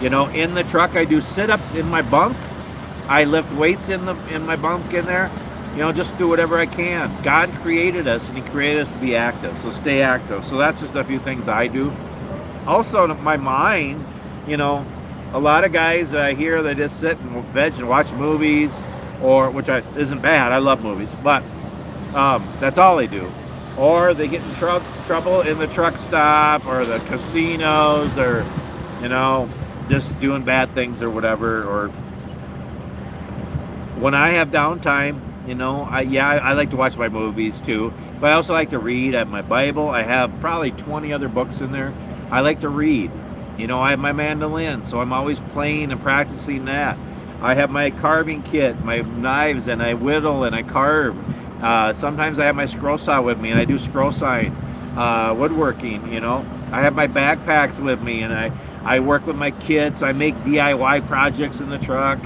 You know, in the truck, I do sit-ups in my bunk. I lift weights in my bunk in there. You know, just do whatever I can. God created us, and He created us to be active. So stay active. So that's just a few things I do. Also, my mind, you know, a lot of guys I hear, they just sit and veg and watch movies, or which isn't bad. I love movies, but that's all they do. Or they get in trouble in the truck stop or the casinos, or, you know, just doing bad things or whatever. Or when I have downtime, you know, I like to watch my movies too, but I also like to read. I have my Bible. I have probably 20 other books in there. I like to read. You know, I have my mandolin, so I'm always playing and practicing that. I have my carving kit, my knives, and I whittle and I carve. Sometimes I have my scroll saw with me, and I do scroll sawing, woodworking, you know. I have my backpacks with me, and I work with my kids. I make DIY projects in the truck.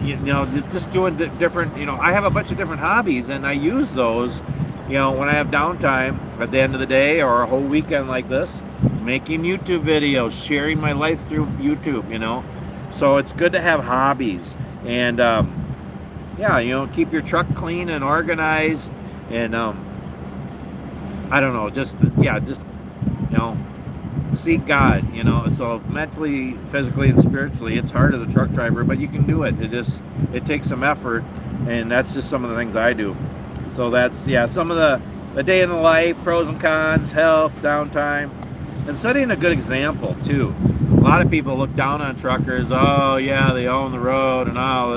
You know, just doing different, you know, I have a bunch of different hobbies, and I use those, you know, when I have downtime at the end of the day or a whole weekend like this, making YouTube videos, sharing my life through YouTube, you know. So it's good to have hobbies, and yeah, you know, keep your truck clean and organized, and I don't know, just you know, seek God, you know. So mentally, physically, and spiritually, it's hard as a truck driver, but you can do it. It takes some effort, and that's just some of the things I do. So that's, yeah, some of the day in the life, pros and cons, health, downtime, and setting a good example too. A lot of people look down on truckers. Oh yeah, they own the road and all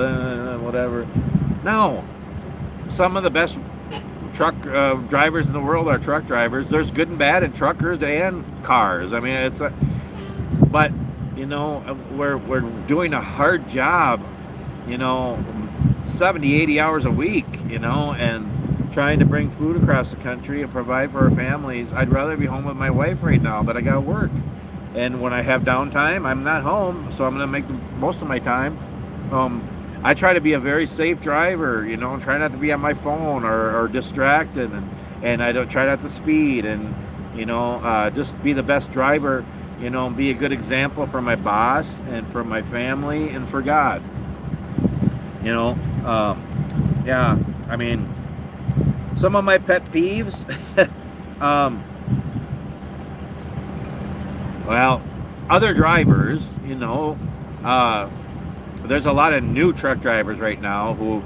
whatever. No, some of the best truck drivers in the world are truck drivers. There's good and bad in truckers and cars. I mean, but you know, we're doing a hard job, you know, 70, 80 hours a week, you know, and trying to bring food across the country and provide for our families. I'd rather be home with my wife right now, but I gotta work. And when I have downtime, I'm not home, so I'm gonna make the most of my time. I try to be a very safe driver, you know, try not to be on my phone or distracted, and I don't try not to speed, and, you know, just be the best driver, you know, and be a good example for my boss and for my family and for God. You know, yeah, I mean, some of my pet peeves, well, other drivers, you know, there's a lot of new truck drivers right now who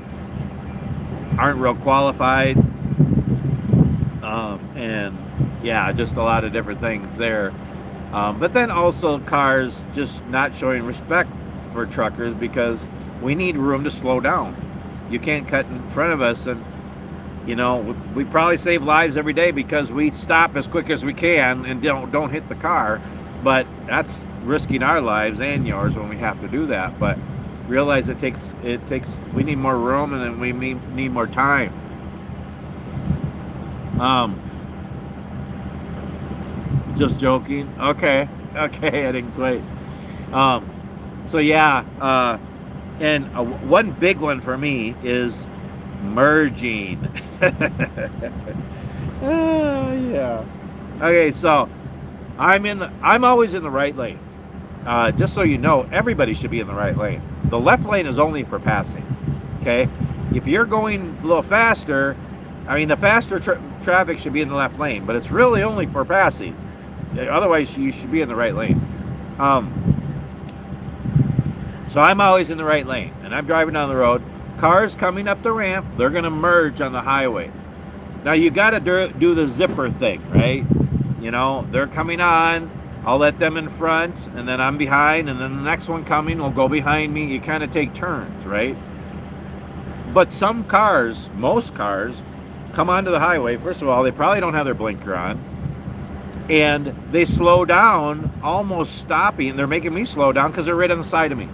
aren't real qualified, and yeah, just a lot of different things there. But then also cars just not showing respect for truckers because we need room to slow down. You can't cut in front of us, and you know, we probably save lives every day because we stop as quick as we can and don't hit the car, but that's risking our lives and yours when we have to do that. But realize it takes we need more room, and then we need more time. Just joking. Okay, I didn't quite. So yeah, and one big one for me is merging. Yeah. Okay, so I'm always in the right lane. Just so you know, everybody should be in the right lane. The left lane is only for passing. Okay, if you're going a little faster, I mean, the faster traffic should be in the left lane, but it's really only for passing. Otherwise, you should be in the right lane. So I'm always in the right lane, and I'm driving down the road. Cars coming up the ramp, they're going to merge on the highway. Now, you got to do the zipper thing, right? You know, they're coming on. I'll let them in front, and then I'm behind, and then the next one coming will go behind me. You kind of take turns, right? But some cars, most cars, come onto the highway. First of all, they probably don't have their blinker on, and they slow down, almost stopping. They're making me slow down because they're right on the side of me.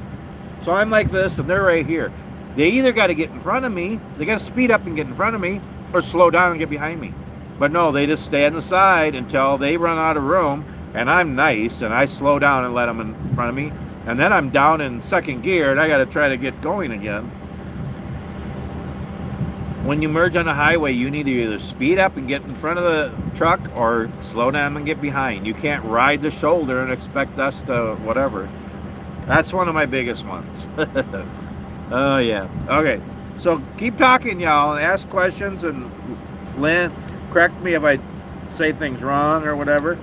So I'm like this, and they're right here. They either got to get in front of me, they got to speed up and get in front of me, or slow down and get behind me. But no, they just stay on the side until they run out of room, and I'm nice, and I slow down and let them in front of me, and then I'm down in second gear, and I got to try to get going again. When you merge on the highway, you need to either speed up and get in front of the truck or slow down and get behind. You can't ride the shoulder and expect us to whatever. That's one of my biggest ones. Oh, yeah. Okay. So keep talking, y'all, and ask questions, and Lynn, correct me if I say things wrong or whatever.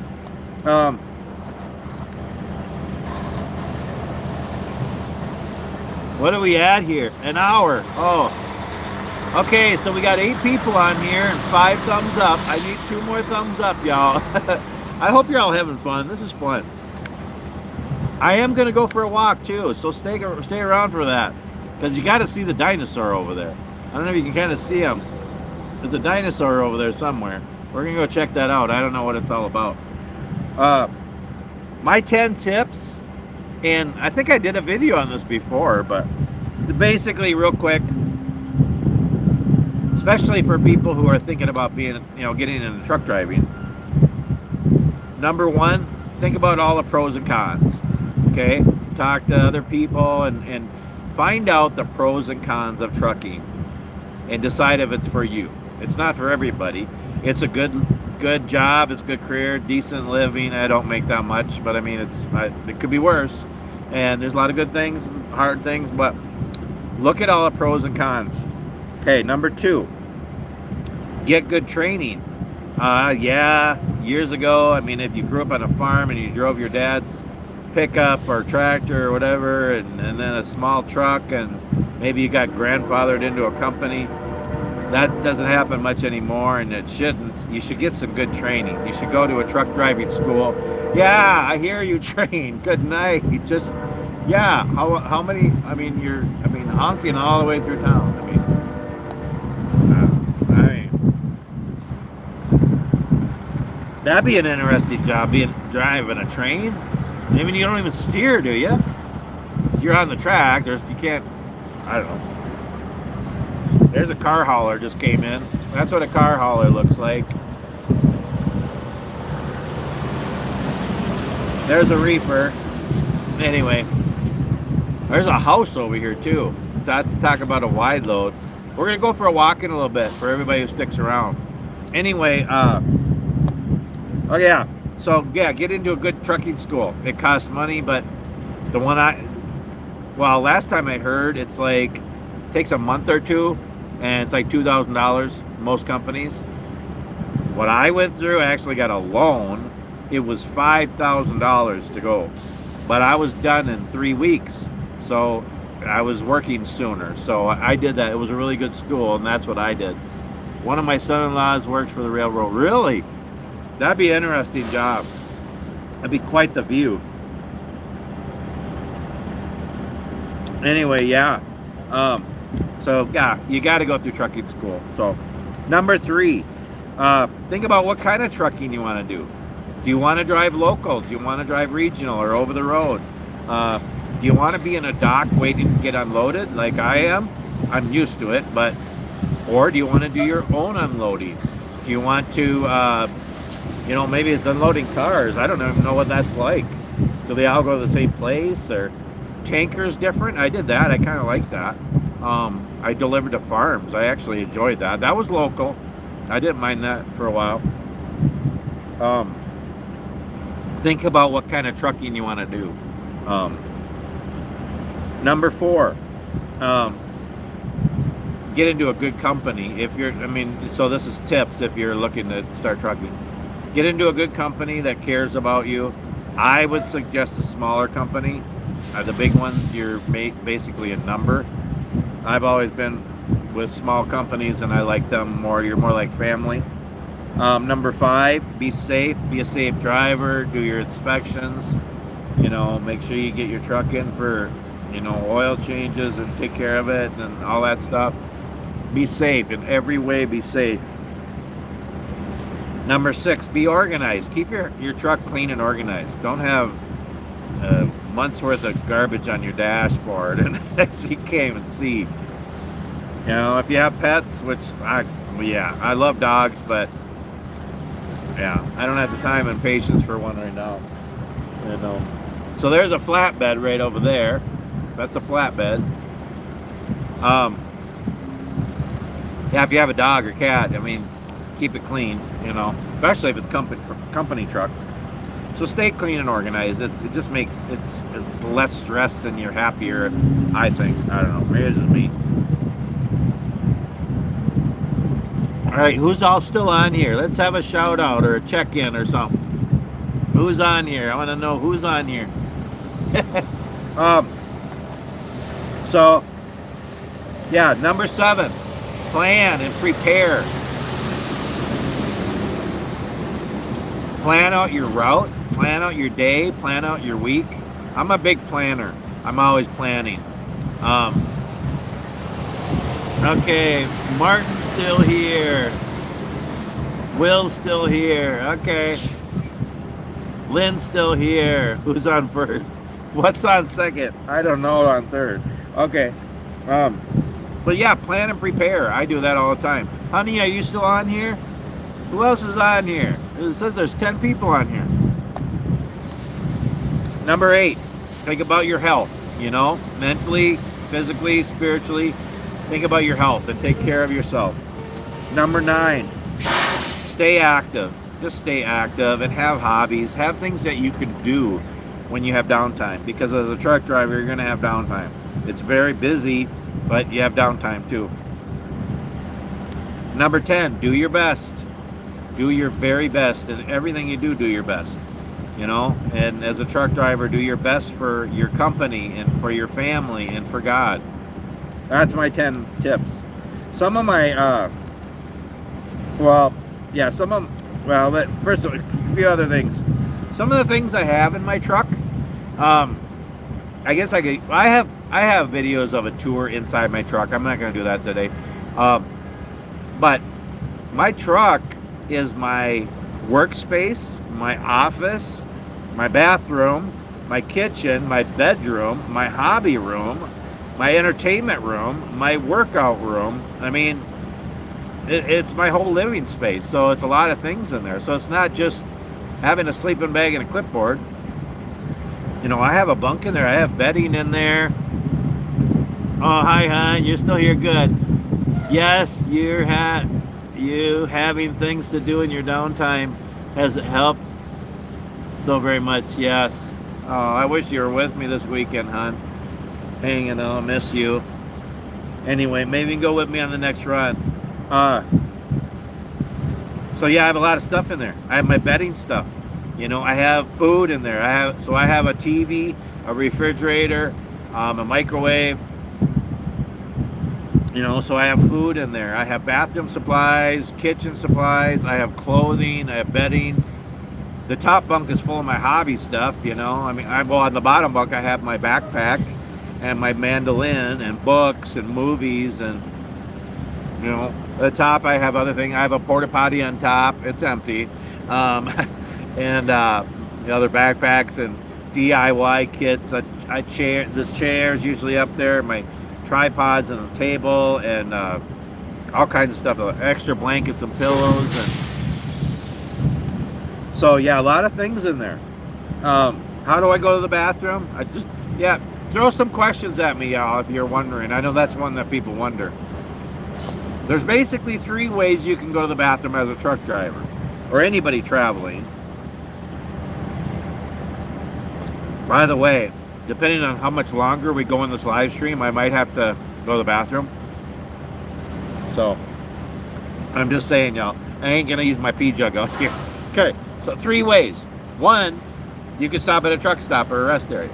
What are we at here? An hour. Oh. Okay, so we got 8 people on here and 5 thumbs up. I need 2 more thumbs up, y'all. I hope you're all having fun. This is fun. I am going to go for a walk, too, so stay around for that. Because you got to see the dinosaur over there. I don't know if you can kind of see him. There's a dinosaur over there somewhere. We're going to go check that out. I don't know what it's all about. My 10 tips, and I think I did a video on this before, but basically, real quick, especially for people who are thinking about being, getting into truck driving. Number 1, think about all the pros and cons. Okay, talk to other people and find out the pros and cons of trucking, and decide if it's for you. It's not for everybody. It's a good job. It's a good career, decent living. I don't make that much, but I mean, it could be worse. And there's a lot of good things, hard things, but look at all the pros and cons. Okay, number 2, get good training. Yeah, years ago, I mean, if you grew up on a farm and you drove your dad's pickup or tractor or whatever, and then a small truck, and maybe you got grandfathered into a company, that doesn't happen much anymore, and it shouldn't. You should get some good training. You should go to a truck driving school. Yeah, I hear you train. Good night. Just, yeah, how many, honking all the way through town. That'd be an interesting job, driving a train. I mean, you don't even steer, do you? You're on the track. You can't. I don't know. There's a car hauler just came in. That's what a car hauler looks like. There's a reefer. Anyway, there's a house over here too. That's talk about a wide load. We're gonna go for a walk in a little bit for everybody who sticks around. Anyway, oh yeah. So yeah, get into a good trucking school. It costs money, but the one last time I heard, it's like takes a month or 2, and it's like $2,000. Most companies. What I went through, I actually got a loan. It was $5,000 to go, but I was done in 3 weeks. So I was working sooner. So I did that. It was a really good school, and that's what I did. One of my son-in-laws works for the railroad. Really? That'd be an interesting job. That'd be quite the view. Anyway, yeah. So yeah, you got to go through trucking school. So number 3, think about what kind of trucking you want to do. Do you want to drive local? Do you want to drive regional or over the road? Do you want to be in a dock waiting to get unloaded like I am? I'm used to it, or do you want to do your own unloading? Do you want to, maybe it's unloading cars. I don't even know what that's like. Do they all go to the same place, or tankers different? I did that. I kind of like that. I delivered to farms. I actually enjoyed that. That was local. I didn't mind that for a while. Think about what kind of trucking you want to do. Number 4, get into a good company. So this is tips if you're looking to start trucking. Get into a good company that cares about you. I would suggest a smaller company. The big ones, you're basically a number. I've always been with small companies, and I like them more. You're more like family. Number 5, be safe. Be a safe driver. Do your inspections. Make sure you get your truck in for, oil changes and take care of it and all that stuff. Be safe in every way. Be safe. Number 6, be organized. Keep your truck clean and organized. Don't have months worth of garbage on your dashboard and you can't even see. You know, if you have pets, which I love dogs, but yeah, I don't have the time and patience for one right now. You know. So there's a flatbed right over there. That's a flatbed. Yeah, if you have a dog or cat, I mean, keep it clean, you know, especially if it's company truck. So stay clean and organized. It just makes it's less stress and you're happier. I think. I don't know. Maybe it's just me. All right, who's all still on here? Let's have a shout out or a check in or something. Who's on here? I want to know who's on here. So yeah, number 7, plan and prepare. Plan out your route, plan out your day, plan out your week. I'm a big planner. I'm always planning. Okay, Martin's still here. Will's still here. Okay. Lynn's still here. Who's on first? What's on second? I don't know on third. Okay. But yeah, plan and prepare. I do that all the time. Honey, are you still on here? Who else is on here? It says there's 10 people on here. Number 8, think about your health, you know, mentally, physically, spiritually. Think about your health and take care of yourself. Number 9, stay active. Just stay active and have hobbies. Have things that you can do when you have downtime. Because as a truck driver, you're going to have downtime. It's very busy, but you have downtime too. Number 10, do your best. Do your very best. And everything you do, do your best. You know, and as a truck driver, do your best for your company and for your family and for God. That's my 10 tips. Some of my, first of all, a few other things. Some of the things I have in my truck, I guess I have videos of a tour inside my truck. I'm not going to do that today. But my truck is my workspace, my office, my bathroom, my kitchen, my bedroom, my hobby room, my entertainment room, my workout room. I mean, it's my whole living space. So it's a lot of things in there. So it's not just having a sleeping bag and a clipboard. You know, I have a bunk in there. I have bedding in there. Oh, hi, hon. You're still here. Good. Yes, you having things to do in your downtime has helped so very much. Yes. Oh, I wish you were with me this weekend, hon. Hanging out. I miss you. Anyway, maybe you can go with me on the next run. So yeah, I have a lot of stuff in there. I have my bedding stuff. You know, I have food in there. I have a TV, a refrigerator, a microwave. You know, so I have food in there. I have bathroom supplies, kitchen supplies. I have clothing. I have bedding. The top bunk is full of my hobby stuff. You know, I mean, on the bottom bunk I have my backpack and my mandolin and books and movies and. You know, the top I have other things. I have a porta potty on top. It's empty. And the other backpacks and DIY kits. The chair's usually up there. My tripods and a table and all kinds of stuff. Extra blankets and pillows. And so yeah, a lot of things in there. How do I go to the bathroom? Throw some questions at me, y'all, if you're wondering. I know that's one that people wonder. There's basically 3 ways you can go to the bathroom as a truck driver or anybody traveling. By the way, depending on how much longer we go in this live stream, I might have to go to the bathroom. So, I'm just saying, y'all, I ain't going to use my pee jug out here. Okay, so 3 ways. 1, you can stop at a truck stop or a rest area.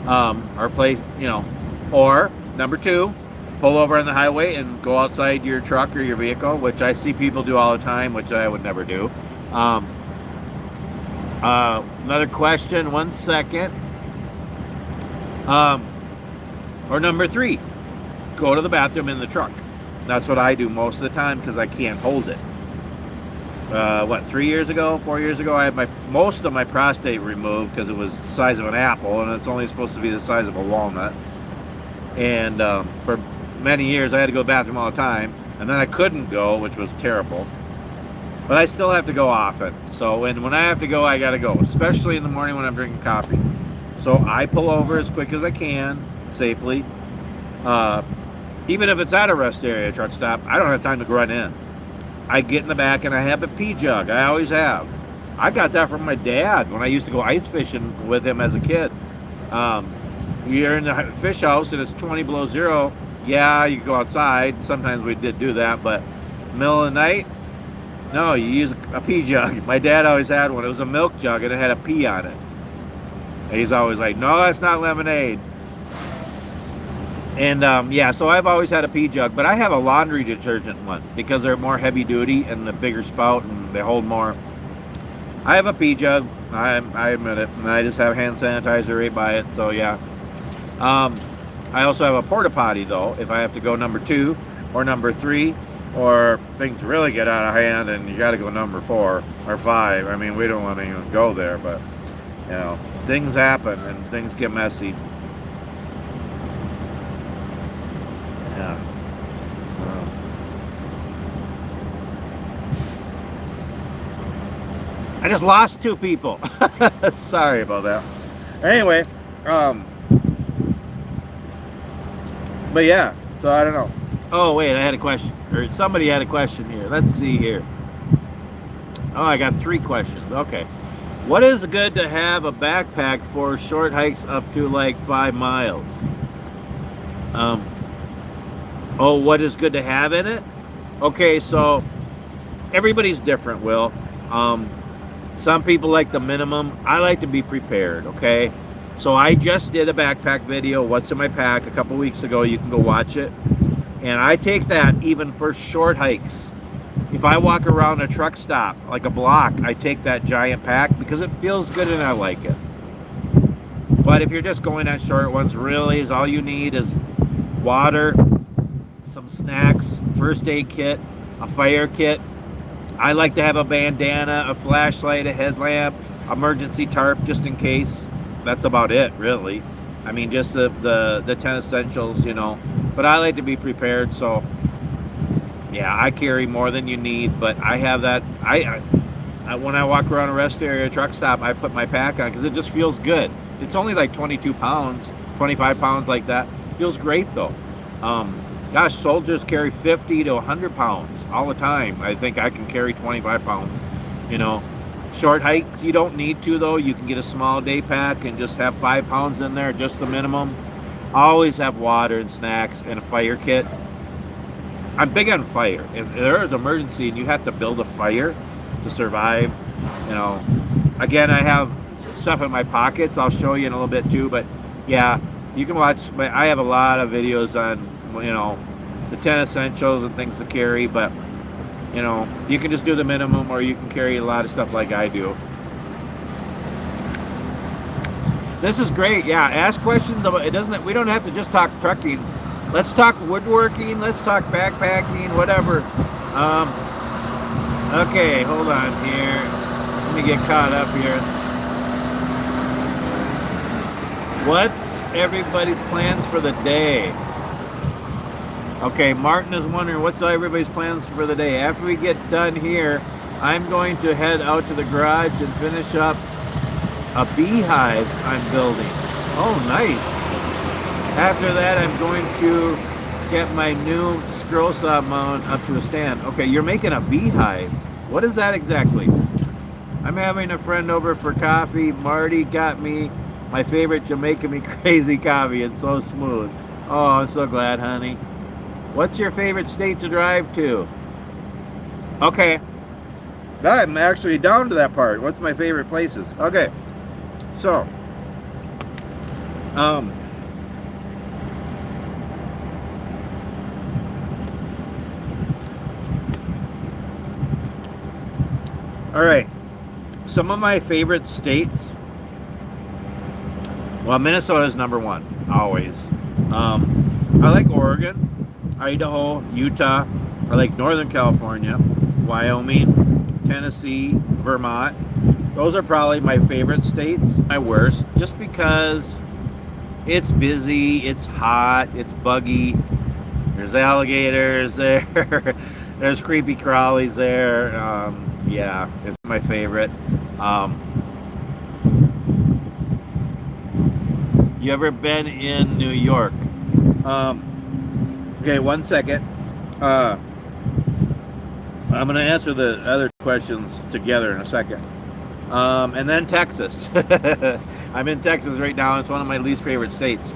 Or place, you know, or number 2, pull over on the highway and go outside your truck or your vehicle, which I see people do all the time, which I would never do. Another question, 1 second. Or number 3, go to the bathroom in the truck. That's what I do most of the time because I can't hold it. 3 years ago, 4 years ago, I had most of my prostate removed because it was the size of an apple and it's only supposed to be the size of a walnut. And for many years, I had to go to the bathroom all the time, and then I couldn't go, which was terrible. But I still have to go often. So when I have to go, I got to go, especially in the morning when I'm drinking coffee. So I pull over as quick as I can, safely. Even if it's at a rest area truck stop, I don't have time to run in. I get in the back and I have a pee jug. I always have. I got that from my dad when I used to go ice fishing with him as a kid. You're in the fish house and it's 20 below zero. Yeah, you can go outside. Sometimes we did do that, but middle of the night, no, you use a pee jug. My dad always had one. It was a milk jug and it had a pee on it. And he's always like, no, that's not lemonade. And yeah, so I've always had a pee jug, but I have a laundry detergent one because they're more heavy duty and the bigger spout and they hold more. I have a pee jug, I admit it, and I just have hand sanitizer right by it, so yeah. I also have a porta potty though, if I have to go number 2 or number 3, or things really get out of hand and you got to go number 4 or 5. I mean, we don't want to even go there, but you know, things happen and things get messy. Yeah. I just lost 2 people. Sorry about that. Anyway, but yeah, so I don't know. Oh wait, I had a question, or somebody had a question here. Let's see here. Oh, I got 3 questions. Okay. What is good to have a backpack for short hikes up to like 5 miles? Oh, what is good to have in it? Okay, so everybody's different, Will. Some people like the minimum. I like to be prepared, okay? So I just did a backpack video, what's in my pack, a couple weeks ago. You can go watch it. And I take that even for short hikes. If I walk around a truck stop, like a block, I take that giant pack because it feels good and I like it. But if you're just going on short ones, really, is all you need is water, some snacks, first aid kit, a fire kit. I like to have a bandana, a flashlight, a headlamp, emergency tarp just in case. That's about it, really. I mean, just the 10 essentials, you know. But I like to be prepared, so yeah, I carry more than you need. But I have that. I when I walk around a rest area, truck stop, I put my pack on because it just feels good. It's only like 22 pounds, 25 pounds, like that. Feels great though. Gosh, soldiers carry 50 to 100 pounds all the time. I think I can carry 25 pounds, you know. Short hikes, you don't need to though. You can get a small day pack and just have 5 pounds in there, just the minimum. Always have water and snacks and a fire kit. I'm big on fire. If there is an emergency and you have to build a fire to survive, you know. Again, I have stuff in my pockets. I'll show you in a little bit too, but yeah, you can watch. I have a lot of videos on, you know, the 10 essentials and things to carry, but you know, you can just do the minimum or you can carry a lot of stuff like I do. This is great. Yeah, ask questions about it. Doesn't, we don't have to just talk trucking. Let's talk woodworking, let's talk backpacking, whatever. Okay, hold on here. Let me get caught up here. What's everybody's plans for the day? Okay, Martin is wondering what's everybody's plans for the day. After we get done here, I'm going to head out to the garage and finish up a beehive I'm building. Oh, nice. After that, I'm going to get my new scroll saw mount up to a stand. Okay, you're making a beehive. What is that exactly? I'm having a friend over for coffee. Marty got me my favorite Jamaican Me Crazy coffee. It's so smooth. Oh, I'm so glad, honey. What's your favorite state to drive to? Okay. I'm actually down to that part. What's my favorite places? Okay. So, all right. Some of my favorite states. Well, Minnesota is number 1, always. I like Oregon, Idaho, Utah. I like Northern California, Wyoming, Tennessee, Vermont. Those are probably my favorite states. My worst, just because it's busy, it's hot, it's buggy. There's alligators there. There's creepy crawlies there. Yeah, it's my favorite. You ever been in New York? Okay, 1 second. I'm going to answer the other questions together in a second. And then Texas. I'm in Texas right now. It's one of my least favorite states.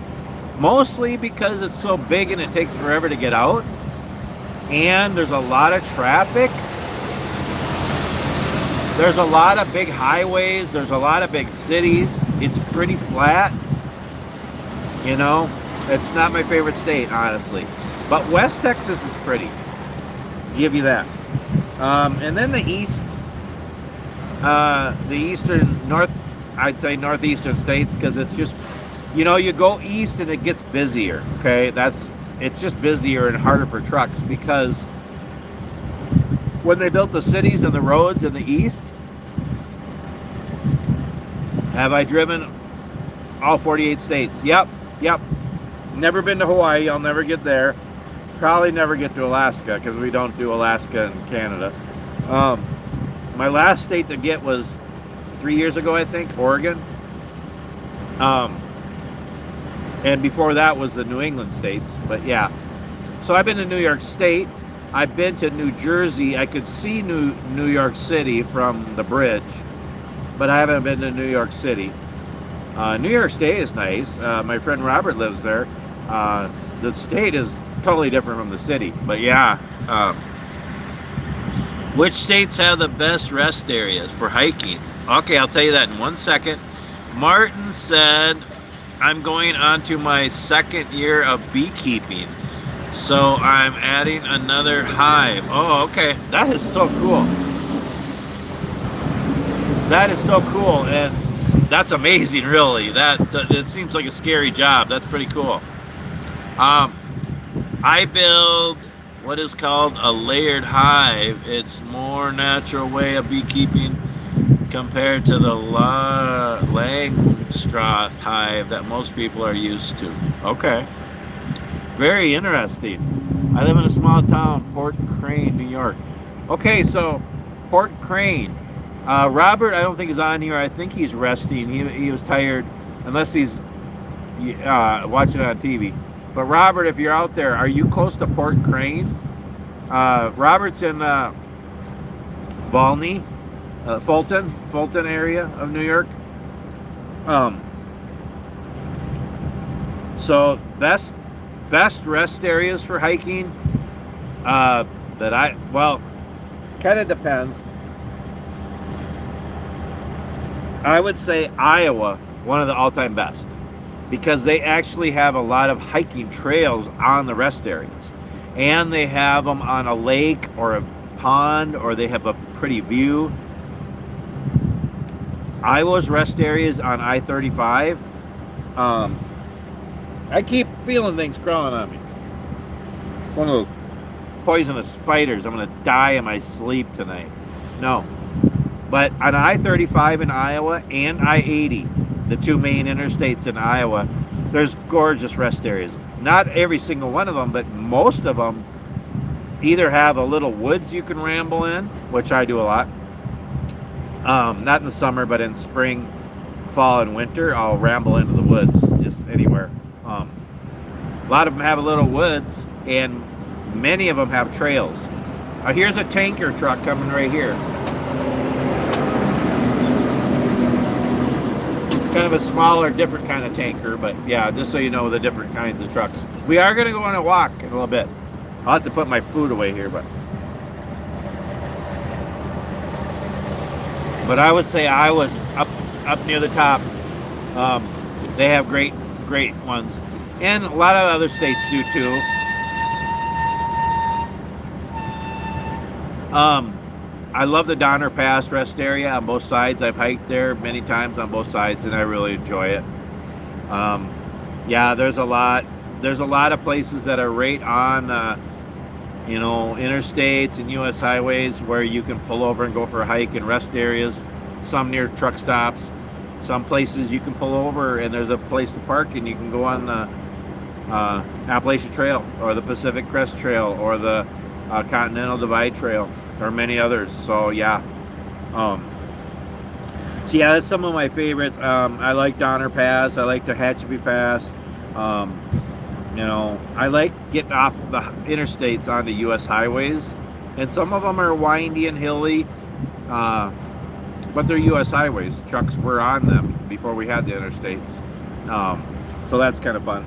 Mostly because it's so big and it takes forever to get out. And there's a lot of traffic. There's a lot of big highways. There's a lot of big cities. It's pretty flat. You know, it's not my favorite state, honestly. But West Texas is pretty. Give you that. And then the east, I'd say northeastern states, because it's just, you know, you go east and it gets busier. Okay, it's just busier and harder for trucks, because when they built the cities and the roads in the east, have I driven all 48 states? Yep. Never been to Hawaii. I'll never get there. Probably never get to Alaska, because we don't do Alaska and Canada. My last state to get was 3 years ago, I think, Oregon. And before that was the New England states. But yeah. So I've been to New York State. I've been to New Jersey. I could see New York City from the bridge, but I haven't been to New York City. New York State is nice. My friend Robert lives there. The state is totally different from the city, but yeah. Which states have the best rest areas for hiking? Okay, I'll tell you that in 1 second. Martin said, I'm going on to my second year of beekeeping, so I'm adding another hive. Oh, okay. That is so cool. That is so cool, and that's amazing, really. It seems like a scary job. That's pretty cool. I build what is called a layered hive. It's more natural way of beekeeping compared to the Langstroth hive that most people are used to. Okay. Very interesting. I live in a small town, Port Crane, New York. Okay, so Port Crane. Robert, I don't think is on here. I think he's resting. He was tired, unless he's watching it on TV. But Robert, if you're out there, are you close to Port Crane? Robert's in Volney, Fulton area of New York. So best rest areas for hiking kind of depends. I would say Iowa, one of the all-time best, because they actually have a lot of hiking trails on the rest areas, and they have them on a lake or a pond, or they have a pretty view. Iowa's rest areas on I-35. I keep feeling things crawling on me. One of those poisonous spiders. I'm going to die in my sleep tonight. No. But on I-35 in Iowa and I-80, the two main interstates in Iowa, there's gorgeous rest areas. Not every single one of them, but most of them either have a little woods you can ramble in, which I do a lot. Not in the summer, but in spring, fall, and winter, I'll ramble into the woods, just anywhere. A lot of them have a little woods, and many of them have trails. Here's a tanker truck coming right here. Kind of a smaller, different kind of tanker, but yeah, just so you know the different kinds of trucks. We are going to go on a walk in a little bit. I'll have to put my food away here, but I would say Iowa's up near the top. They have great ones, and a lot of other states do too. I love the Donner Pass rest area on both sides. I've hiked there many times on both sides, and I really enjoy it. Yeah, there's a lot of places that are right on, interstates and U.S. highways where you can pull over and go for a hike, and rest areas. Some near truck stops. Some places you can pull over and there's a place to park, and you can go on Appalachian Trail or the Pacific Crest Trail or the Continental Divide Trail or many others. So yeah. So yeah, that's some of my favorites. I like Donner Pass. I like Tehachapi Pass. I like getting off the interstates onto U.S. highways, and some of them are windy and hilly, but they're U.S. highways. Trucks were on them before we had the interstates, so that's kind of fun.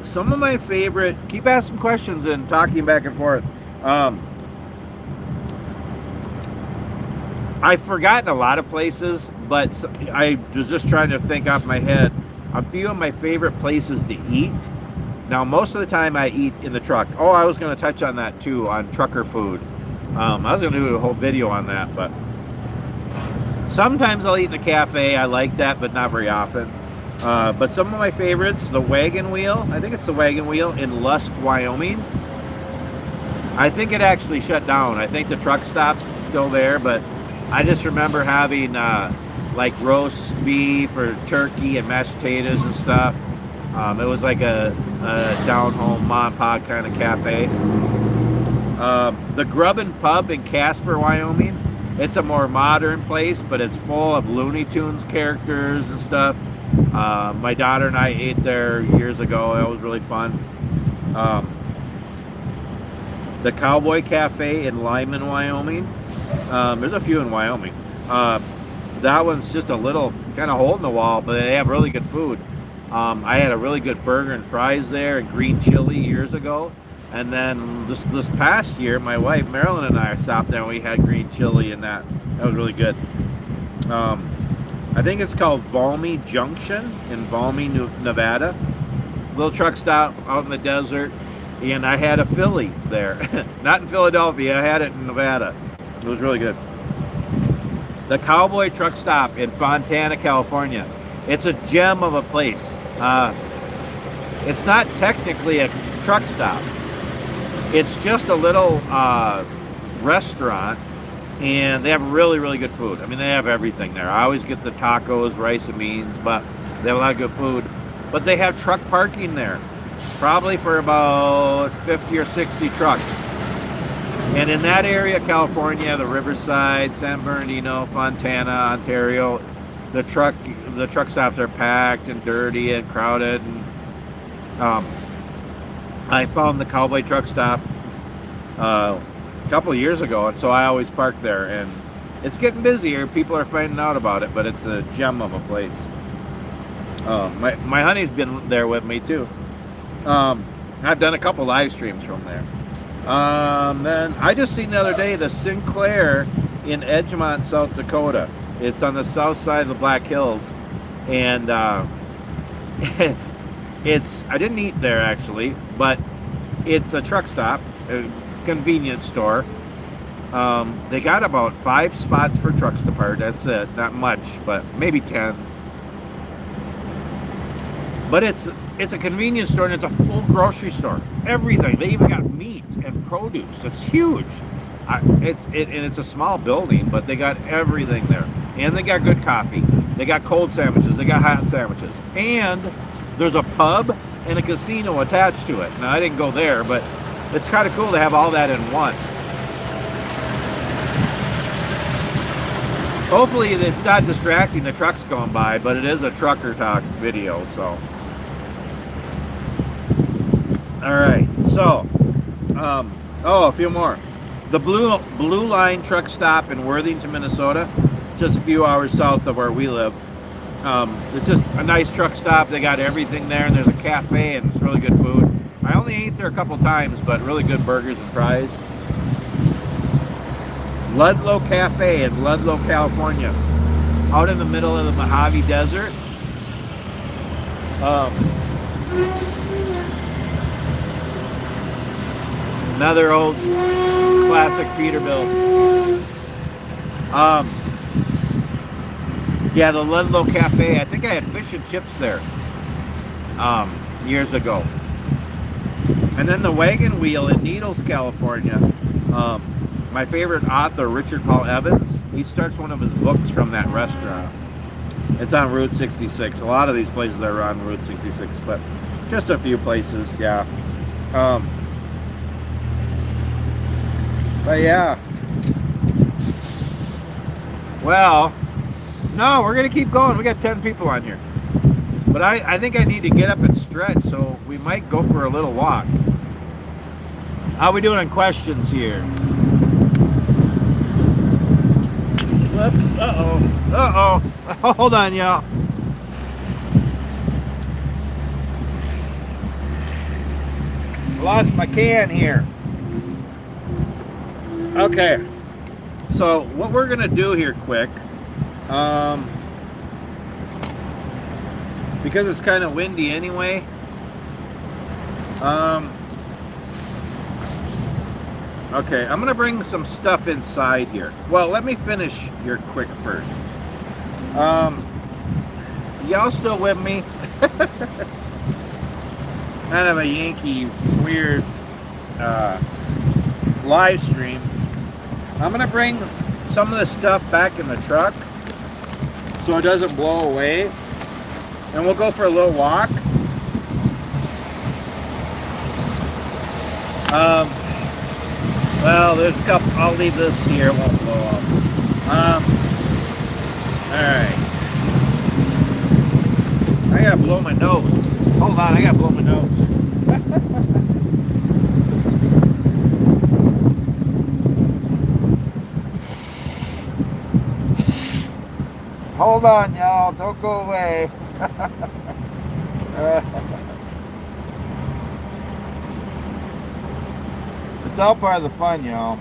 Some of my favorite. Keep asking questions and talking back and forth. I've forgotten a lot of places, but I was just trying to think off my head. A few of my favorite places to eat. Now, most of the time I eat in the truck. Oh, I was going to touch on that too, on trucker food. I was going to do a whole video on that, but sometimes I'll eat in a cafe. I like that, but not very often. But some of my favorites, the Wagon Wheel. I think it's the Wagon Wheel in Lusk, Wyoming. I think it actually shut down. I think the truck stop's still there, but I just remember having like roast beef or turkey and mashed potatoes and stuff. It was like a down-home mom and pop kind of cafe. The Grubbin Pub in Casper, Wyoming. It's a more modern place, but it's full of Looney Tunes characters and stuff. My daughter and I ate there years ago. It was really fun. The Cowboy Cafe in Lyman, Wyoming. There's a few in Wyoming. That one's just a little kind of hole in the wall, but they have really good food. I had a really good burger and fries there and green chili years ago. And then this past year, my wife Marilyn and I stopped there and we had green chili, and that was really good. I think it's called Valmy Junction in Valmy, Nevada. Little truck stop out in the desert. And I had a Philly there. Not in Philadelphia, I had it in Nevada. It was really good. The Cowboy Truck Stop in Fontana, California. It's a gem of a place. It's not technically a truck stop. It's just a little restaurant, and they have really, really good food. I mean, they have everything there. I always get the tacos, rice and beans, but they have a lot of good food. But they have truck parking there, probably for about 50 or 60 trucks. And in that area, California, the Riverside, San Bernardino, Fontana, Ontario, the truck stops are packed and dirty and crowded. And I found the Cowboy Truck Stop a couple of years ago, and so I always park there. And it's getting busier. People are finding out about it, but it's a gem of a place. My honey's been there with me too. I've done a couple live streams from there. Then I just seen the other day the Sinclair in Edgemont, South Dakota. It's on the south side of the Black Hills, and I didn't eat there actually, but it's a truck stop, a convenience store. They got about 5 spots for trucks to park. That's it, not much, but maybe 10. But it's a convenience store, and it's a full grocery store. Everything. They even got meat and produce. It's huge. It's a small building, but they got everything there. And they got good coffee. They got cold sandwiches. They got hot sandwiches. And there's a pub and a casino attached to it. Now, I didn't go there, but it's kind of cool to have all that in one. Hopefully, it's not distracting the trucks going by, but it is a trucker talk video, so. All right, so, a few more. The Blue Line truck stop in Worthington, Minnesota, just a few hours south of where we live. It's just a nice truck stop. They got everything there, and there's a cafe, and it's really good food. I only ate there a couple times, but really good burgers and fries. Ludlow Cafe in Ludlow, California, out in the middle of the Mojave Desert. Another old classic Peterbilt. Yeah, the Ludlow Cafe. I think I had fish and chips there years ago. And then the Wagon Wheel in Needles, California. My favorite author, Richard Paul Evans, he starts one of his books from that restaurant. It's on Route 66. A lot of these places are on Route 66, but Just a few places, yeah. But yeah. Well, no, we're gonna keep going. We got 10 people on here. But I think I need to get up and stretch, so we might go for a little walk. How we doing on questions here? Whoops, uh-oh. Hold on, y'all. Lost my can here. Okay. So what we're gonna do here quick, because it's kind of windy anyway, okay, I'm gonna bring some stuff inside here. Well, let me finish here quick first. Y'all still with me? Kind of a Yankee weird live stream. I'm gonna bring some of the stuff back in the truck so it doesn't blow away, and we'll go for a little walk. Well, there's a couple. I'll leave this here. It won't blow up. All right. I gotta blow my nose. Hold on, I gotta blow my nose. Hold on, y'all. Don't go away. It's all part of the fun, y'all.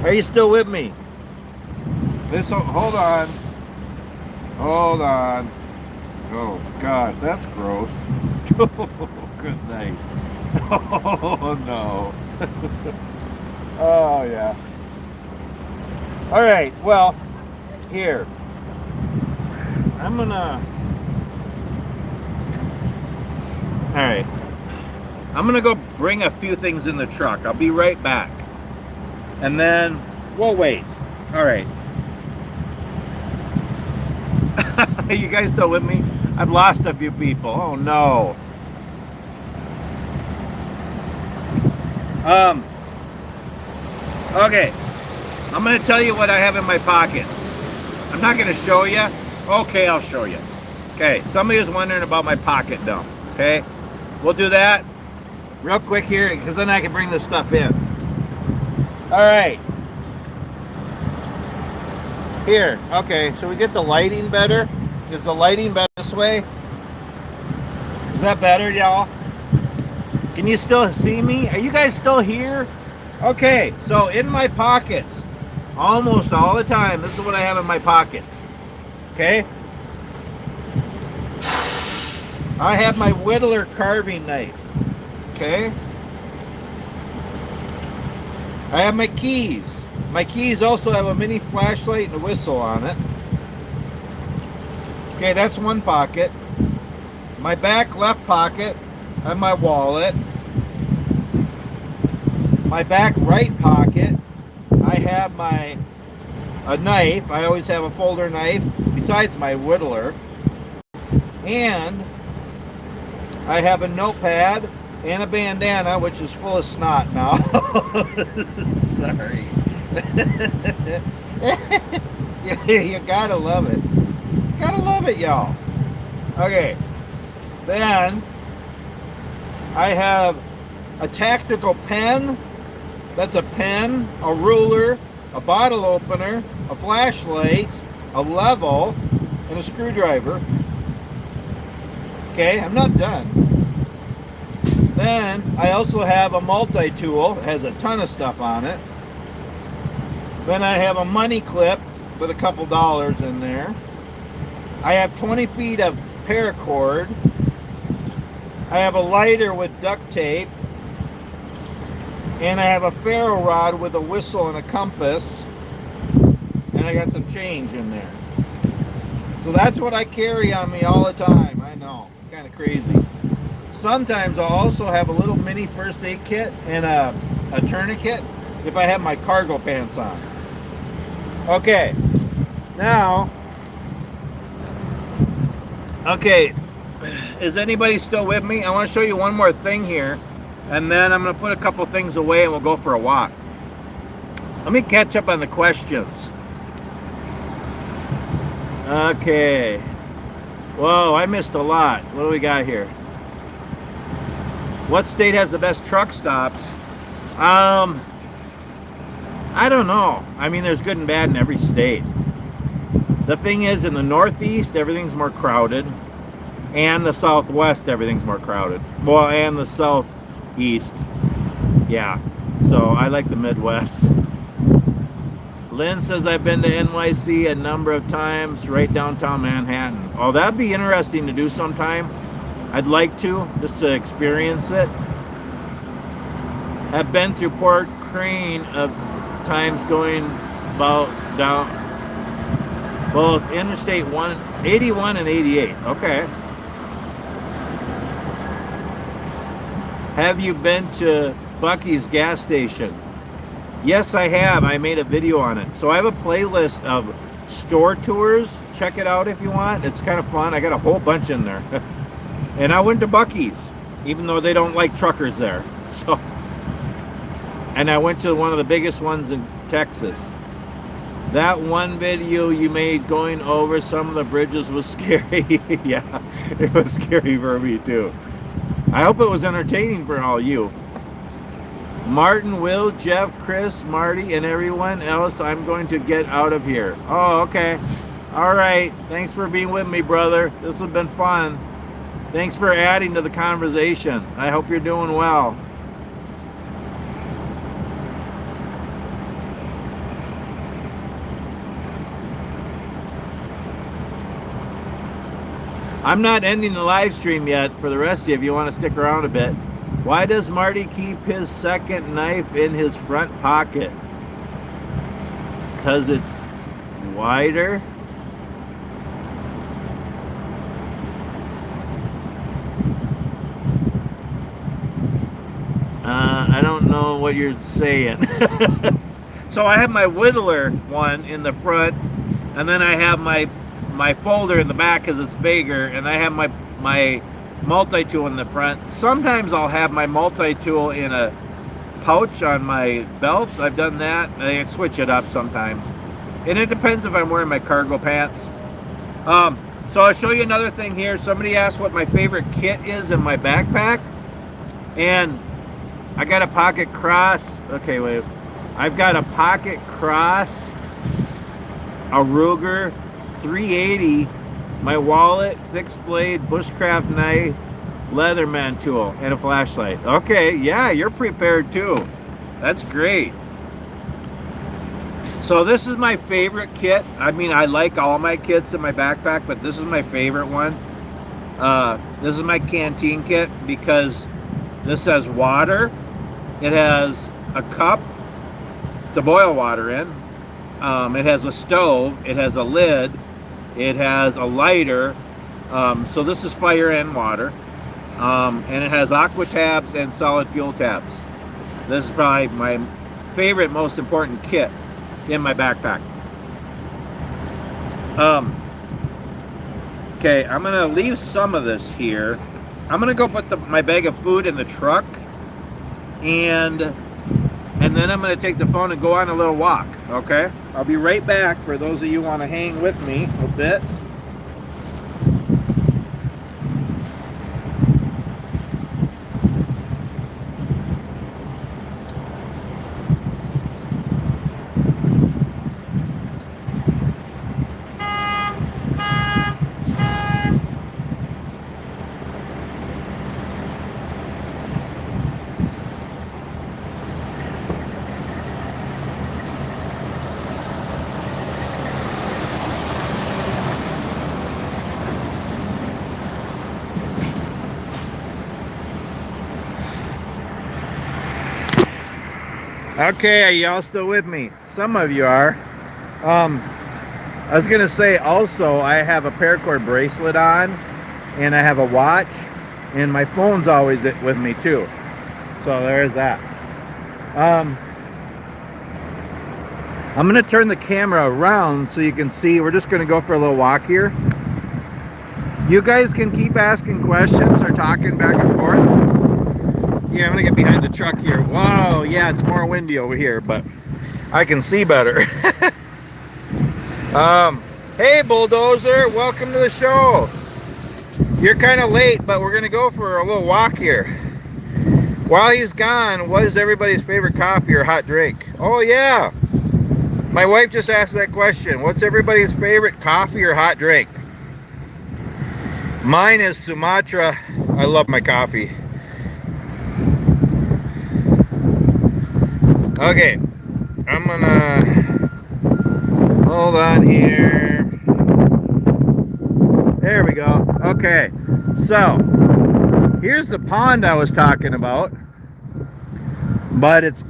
Are you still with me? Hold on. Hold on. Oh, gosh, that's gross. Good night. Oh, no. Oh, yeah. All right, well, here. I'm gonna... All right. I'm gonna go bring a few things in the truck. I'll be right back. And then we'll wait. All right. You guys still with me? I've lost a few people. Oh, no. Okay, I'm going to tell you what I have in my pockets. I'm not going to show you. Okay, I'll show you. Okay, somebody was wondering about my pocket dump. Okay, we'll do that real quick here, because then I can bring this stuff in. All right. Here, okay, so we get the lighting better. Is the lighting better this way? Is that better, y'all? Can you still see me? Are you guys still here? Okay, so in my pockets, almost all the time, this is what I have in my pockets. Okay? I have my whittler carving knife. Okay? I have my keys. My keys also have a mini flashlight and a whistle on it. Okay, that's one pocket. My back left pocket, I have my wallet. My back right pocket, I have a knife. I always have a folder knife besides my whittler. And I have a notepad and a bandana, which is full of snot now. Sorry. You gotta love it. Gotta love it, y'all. Okay. Then I have a tactical pen. That's a pen, a ruler, a bottle opener, a flashlight, a level, and a screwdriver. Okay, I'm not done. Then I also have a multi-tool. It has a ton of stuff on it. Then I have a money clip with a couple dollars in there. I have 20 feet of paracord. I have a lighter with duct tape. And I have a ferro rod with a whistle and a compass. And I got some change in there. So that's what I carry on me all the time. I know, kind of crazy. Sometimes I'll also have a little mini first aid kit and a tourniquet if I have my cargo pants on. Okay, Now, okay, is anybody still with me? I want to show you one more thing here, and then I'm going to put a couple things away and we'll go for a walk. Let me catch up on the questions. Okay. Whoa, I missed a lot. What do we got here? What state has the best truck stops? I don't know. I mean, there's good and bad in every state. The thing is, in the Northeast, everything's more crowded. And the Southwest, everything's more crowded. Well, and the Southeast. Yeah. So I like the Midwest. Lynn says, I've been to NYC a number of times, right downtown Manhattan. Oh, that'd be interesting to do sometime. I'd like to, just to experience it. I've been through Port Crane of times going about down both Interstate 81 and 88. Okay. Have you been to Bucky's gas station? Yes, I have. I made a video on it. So I have a playlist of store tours. Check it out if you want. It's kind of fun. I got a whole bunch in there. And I went to Bucky's, even though they don't like truckers there. So, and I went to one of the biggest ones in Texas. That one video you made going over some of the bridges was scary. Yeah, it was scary for me too. I hope it was entertaining for all you. Martin, Will, Jeff, Chris, Marty, and everyone else, I'm going to get out of here. Oh, okay. All right. Thanks for being with me, brother. This has been fun. Thanks for adding to the conversation. I hope you're doing well. I'm not ending the live stream yet for the rest of you if you want to stick around a bit. Why does Marty keep his second knife in his front pocket? Because it's wider? I don't know what you're saying. So I have my whittler one in the front, and then I have my folder in the back because it's bigger, and I have my multi-tool in the front. Sometimes I'll have my multi-tool in a pouch on my belt. I've done that. I switch it up sometimes. And it depends if I'm wearing my cargo pants. So I'll show you another thing here. Somebody asked what my favorite kit is in my backpack. And I got a pocket cross. Okay, wait. I've got a pocket cross, a Ruger 380, my wallet, fixed blade, bushcraft knife, Leatherman tool, and a flashlight. Okay, yeah, you're prepared too. That's great. So this is my favorite kit. I mean, I like all my kits in my backpack, but this is my favorite one. This is my canteen kit because this has water. It has a cup to boil water in. It has a stove. It has a lid. It has a lighter. So this is fire and water. And it has aqua tabs and solid fuel tabs. This is probably my favorite, most important kit in my backpack. Okay, I'm gonna leave some of this here. I'm gonna go put my bag of food in the truck, and then I'm gonna take the phone and go on a little walk. Okay, I'll be right back for those of you who want to hang with me a bit. Okay, are y'all still with me? Some of you are. I was gonna say also I have a paracord bracelet on, and I have a watch, and my phone's always with me too. So there's that. I'm going to turn the camera around so you can see. We're just going to go for a little walk here. You guys can keep asking questions or talking back and forth. Yeah, I'm going to get behind the truck here. Whoa, yeah, it's more windy over here, but I can see better. Hey, Bulldozer, welcome to the show. You're kind of late, but we're going to go for a little walk here. While he's gone, what is everybody's favorite coffee or hot drink? Oh, yeah. My wife just asked that question. What's everybody's favorite coffee or hot drink? Mine is Sumatra. I love my coffee. Okay, I'm gonna hold on here. There we go. Okay, so here's the pond I was talking about. But it's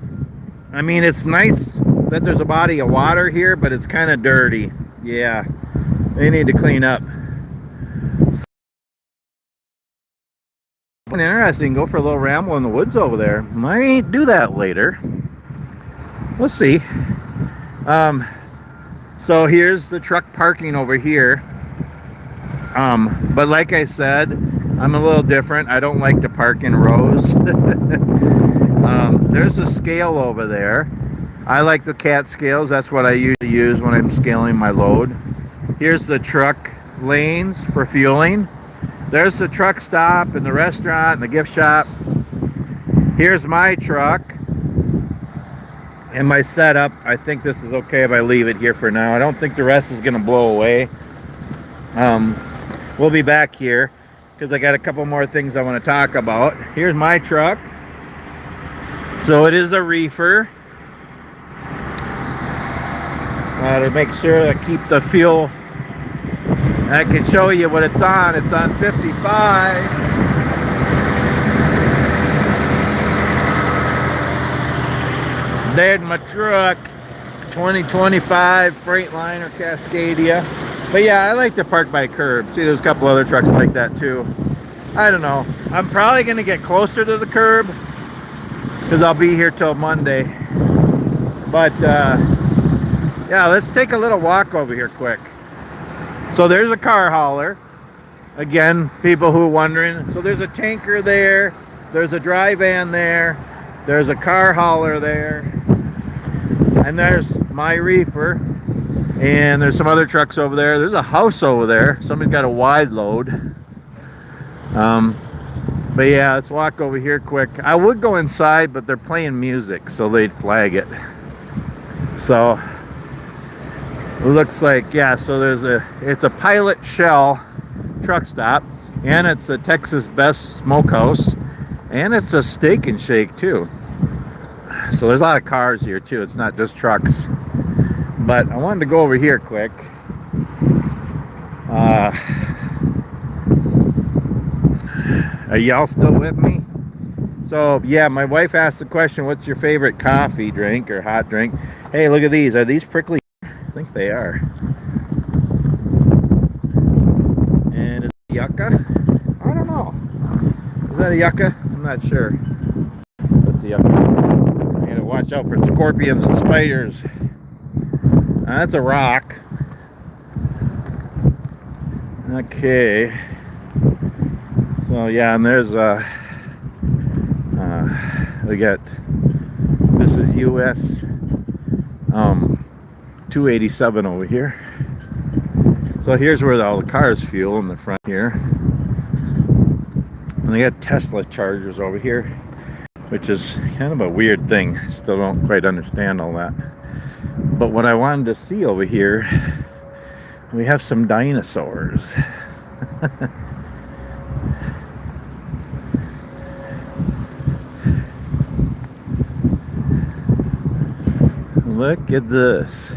nice that there's a body of water here, but it's kind of dirty. Yeah, they need to clean up. Interesting, go for a little ramble in the woods over there. Might do that later. We'll see. So here's the truck parking over here. But like I said, I'm a little different. I don't like to park in rows. There's a scale over there. I like the cat scales. That's what I usually use when I'm scaling my load. Here's the truck lanes for fueling. There's the truck stop and the restaurant and the gift shop. Here's my truck and my setup. I think this is okay if I leave it here for now. I don't think the rest is going to blow away. We'll be back here because I got a couple more things I want to talk about. Here's my truck. So it is a reefer. To make sure I keep the fuel. I can show you what it's on. It's on 55. There's my truck. 2025 Freightliner Cascadia. But yeah, I like to park by curb. See, there's a couple other trucks like that too. I don't know. I'm probably going to get closer to the curb because I'll be here till Monday. But yeah, let's take a little walk over here quick. So there's a car hauler. Again, people who are wondering. So there's a tanker there. There's a dry van there. There's a car hauler there. And there's my reefer. And there's some other trucks over there. There's a house over there. Somebody's got a wide load. But yeah, let's walk over here quick. I would go inside, but they're playing music, so they'd flag it. So it looks like, yeah, so it's a Pilot Shell truck stop, and it's a Texas Best Smokehouse, and it's a Steak and Shake too. So there's a lot of cars here too. It's not just trucks. But I wanted to go over here quick. Are y'all still with me? So yeah, my wife asked the question, what's your favorite coffee drink or hot drink? Hey, look at these. Are these prickly? I think they are. And is it yucca? I don't know. Is that a yucca? I'm not sure. What's a yucca? I gotta watch out for scorpions and spiders. That's a rock. Okay. So yeah, and there's we got, this is US 287 over here. So here's where all the cars fuel in the front here. And they got Tesla chargers over here, which is kind of a weird thing. Still don't quite understand all that. But what I wanted to see over here, we have some dinosaurs. Look at this.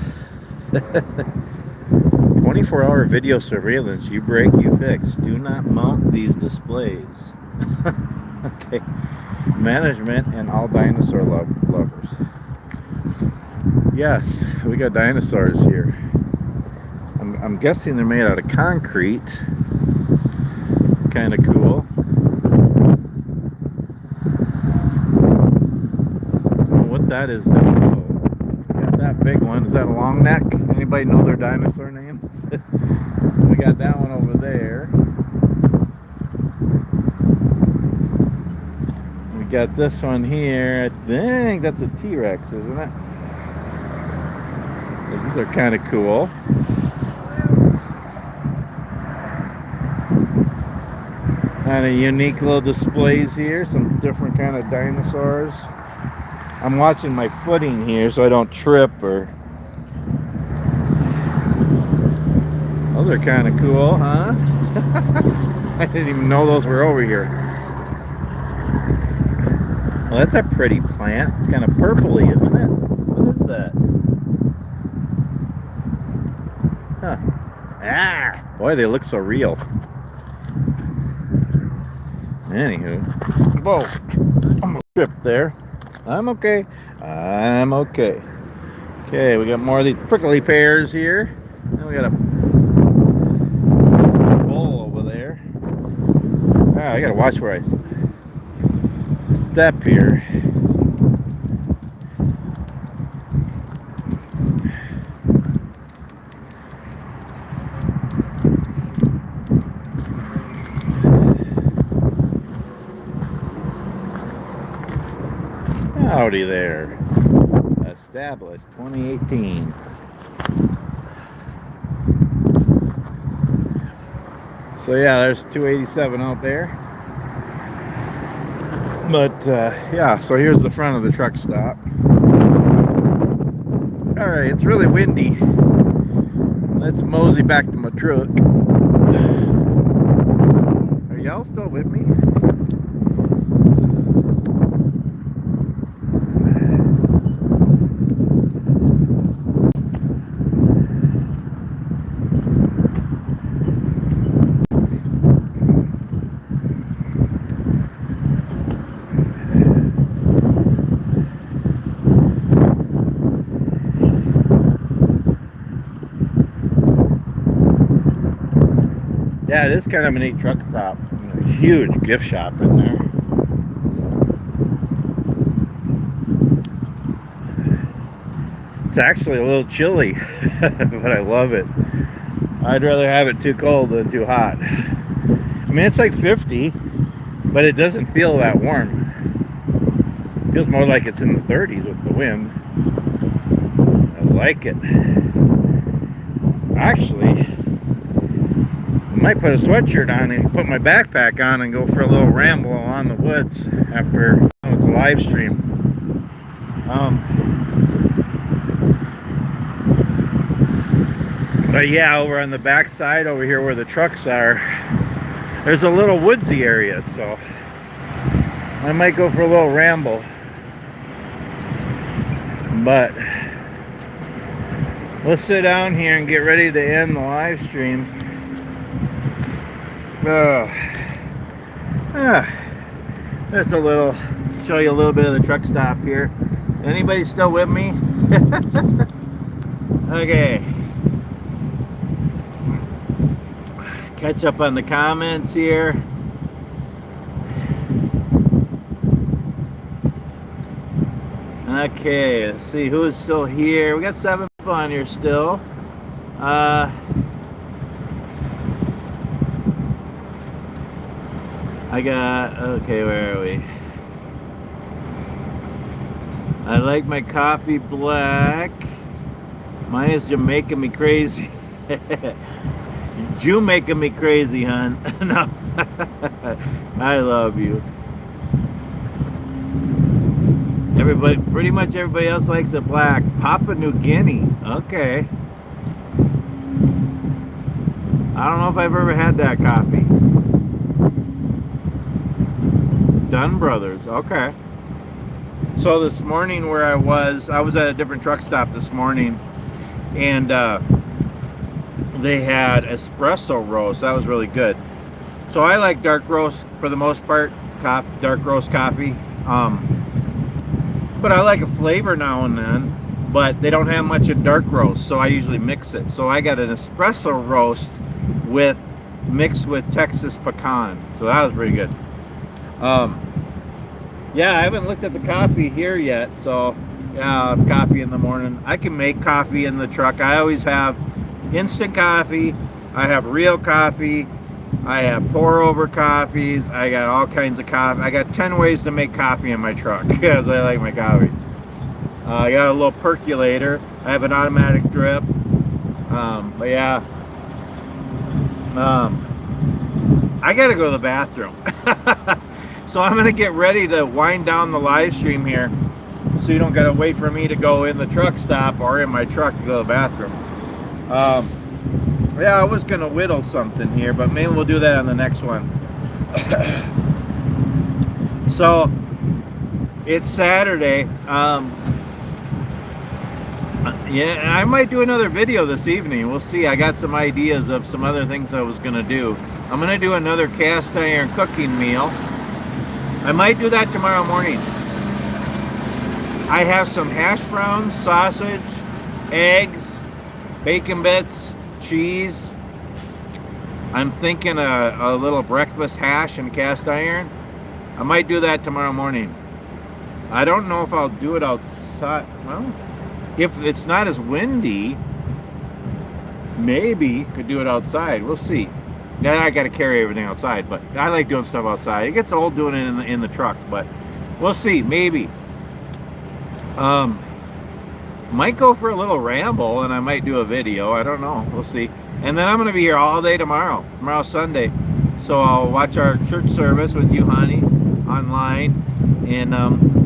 24-hour video surveillance. You break, you fix. Do not mount these displays. Okay. Management and all dinosaur lovers. Yes, we got dinosaurs here. I'm guessing they're made out of concrete. Kind of cool. What that is down below. Got that big one. Is that a long neck? Anybody know their dinosaur names? We got that one over there. We got this one here. I think that's a T-Rex, isn't it? These are kind of cool. Kind of unique little displays here. Some different kind of dinosaurs. I'm watching my footing here so I don't trip or... Those are kind of cool, huh? I didn't even know those were over here. Well, that's a pretty plant. It's kind of purpley, isn't it? What is that? Huh. Ah! Boy, they look so real. Anywho. Whoa! I'm tripped there. I'm okay. I'm okay. Okay, we got more of these prickly pears here. Then we got a bowl over there. Ah, I gotta watch where I step here. Howdy there. Established 2018. So yeah, there's 287 out there. But yeah, so here's the front of the truck stop. Alright, it's really windy. Let's mosey back to my truck. Are y'all still with me? Yeah, it is kind of a neat truck stop. A huge gift shop in there. It's actually a little chilly, but I love it. I'd rather have it too cold than too hot. I mean, it's like 50, but it doesn't feel that warm. It feels more like it's in the 30s with the wind. I like it. Actually, I might put a sweatshirt on and put my backpack on and go for a little ramble along the woods after the live stream. But yeah, over on the back side over here where the trucks are, there's a little woodsy area, so I might go for a little ramble. But let's sit down here and get ready to end the live stream. That's a little, show you a little bit of the truck stop here. Anybody still with me? Okay. Catch up on the comments here. Okay, let's see who is still here. We got 7 people on here still. I got, okay, where are we? I like my coffee black. Mine is Jamaican me crazy. You making me crazy, hon. No. I love you. Everybody, pretty much everybody else likes it black. Papua New Guinea. Okay. I don't know if I've ever had that coffee. Dunn Brothers. Okay. So this morning where I was at a different truck stop this morning, and they had espresso roast. That was really good. So I like dark roast for the most part, dark roast coffee. But I like a flavor now and then, but they don't have much of dark roast, so I usually mix it. So I got an espresso roast mixed with Texas pecan. So that was pretty good. Yeah, I haven't looked at the coffee here yet, so coffee in the morning. I can make coffee in the truck. I always have instant coffee. I have real coffee. I have pour over coffees. I got all kinds of coffee. I got 10 ways to make coffee in my truck because I like my coffee. I got a little percolator. I have an automatic drip. But yeah. I gotta go to the bathroom. So I'm gonna get ready to wind down the live stream here, so you don't gotta wait for me to go in the truck stop or in my truck to go to the bathroom. Yeah, I was gonna whittle something here, but maybe we'll do that on the next one. So it's Saturday. Yeah, I might do another video this evening. We'll see. I got some ideas of some other things I was gonna do. I'm gonna do another cast iron cooking meal. I might do that tomorrow morning. I have some hash browns, sausage, eggs, bacon bits, cheese. I'm thinking a little breakfast hash and cast iron. I might do that tomorrow morning. I don't know if I'll do it outside. Well, if it's not as windy, maybe could do it outside. We'll see. Yeah, I got to carry everything outside, but I like doing stuff outside. It gets old doing it in the truck, but we'll see. Maybe. Might go for a little ramble, and I might do a video. I don't know. We'll see. And then I'm going to be here all day tomorrow. Tomorrow's Sunday, so I'll watch our church service with you, honey, online, and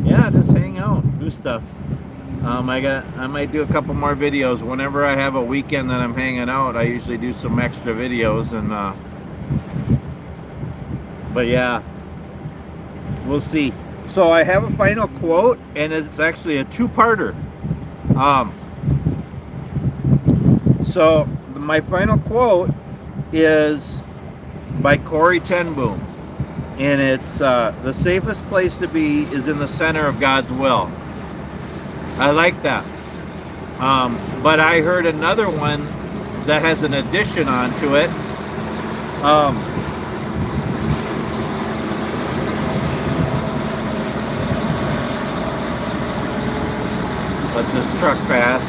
yeah, just hang out, do stuff. I might do a couple more videos whenever I have a weekend that I'm hanging out. I usually do some extra videos, and but yeah, we'll see. So I have a final quote, and it's actually a two-parter. So my final quote is by Corey Ten Boom, and it's the safest place to be is in the center of God's will. I like that. But I heard another one that has an addition onto it. Let this truck pass.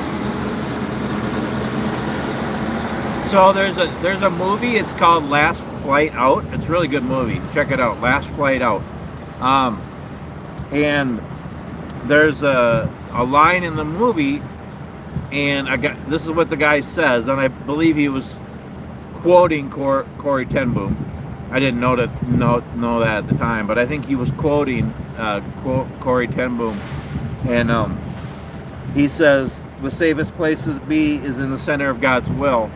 So there's a movie. It's called Last Flight Out. It's a really good movie. Check it out. Last Flight Out. And there's a line in the movie, and this is what the guy says, and I believe he was quoting Corey Ten Boom. I didn't know that at the time, but I think he was quoting Corey Ten Boom, and he says the safest place to be is in the center of God's will,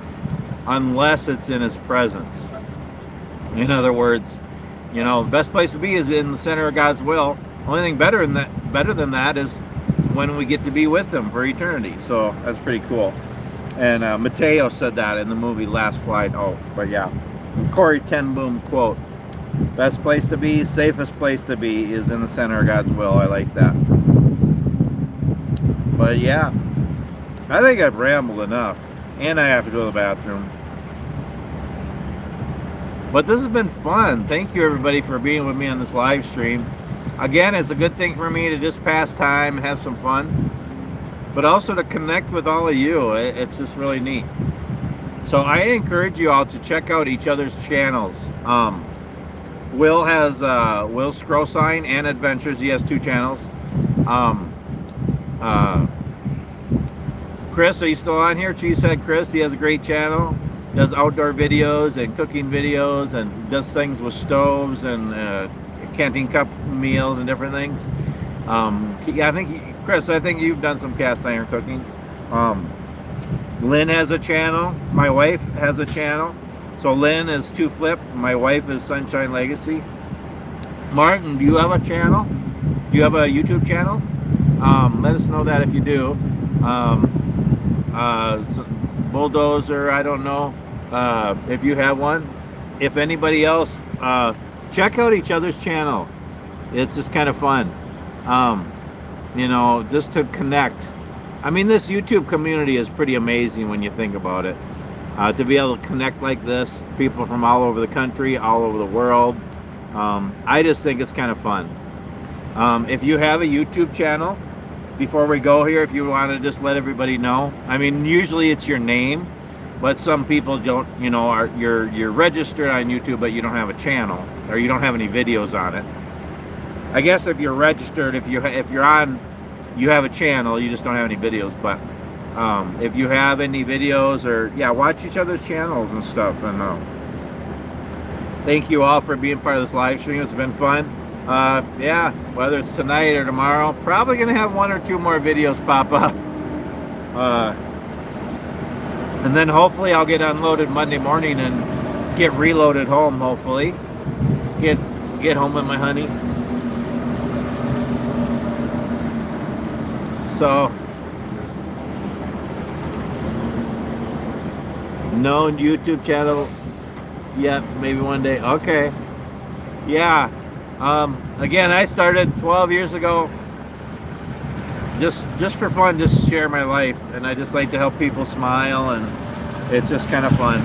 unless it's in His presence. In other words, the best place to be is in the center of God's will. Only thing better than that is when we get to be with Him for eternity. So that's pretty cool. And Mateo said that in the movie Last Flight Out. But yeah, Corey Ten Boom quote: "Best place to be, safest place to be is in the center of God's will." I like that. But yeah, I think I've rambled enough, and I have to go to the bathroom. But this has been fun. Thank you everybody for being with me on this live stream. Again, it's a good thing for me to just pass time and have some fun, but also to connect with all of you. It's just really neat. So I encourage you all to check out each other's channels. Will has Will's Scroll Sign and Adventures. He has 2 channels. Chris, are you still on here? Cheesehead Chris, he has a great channel. Does outdoor videos and cooking videos, and does things with stoves and canteen cup meals and different things. Yeah, Chris, I think you've done some cast iron cooking. Lynn has a channel. My wife has a channel. So Lynn is 2 Flip. My wife is Sunshine Legacy. Martin, do you have a channel? Do you have a YouTube channel? Let us know that if you do. Bulldozer, I don't know if you have one. If anybody else, check out each other's channel. It's just kind of fun, just to connect. I mean, this YouTube community is pretty amazing when you think about it. To be able to connect like this, people from all over the country, all over the world, I just think it's kind of fun. If you have a YouTube channel, before we go here, if you want to just let everybody know. I mean, usually it's your name, but some people don't, you know, you're registered on YouTube, but you don't have a channel, or you don't have any videos on it. I guess if you're registered, if you're on, you have a channel, you just don't have any videos. But if you have any videos, or yeah, watch each other's channels and stuff. And thank you all for being part of this live stream. It's been fun. Yeah, whether it's tonight or tomorrow, probably gonna have 1 or 2 more videos pop up. And then hopefully I'll get unloaded Monday morning and get reloaded home. Hopefully, get home with my honey. So, no YouTube channel yet. Maybe one day. Okay. Yeah. Again, I started 12 years ago. Just for fun, just to share my life, and I just like to help people smile, and it's just kind of fun.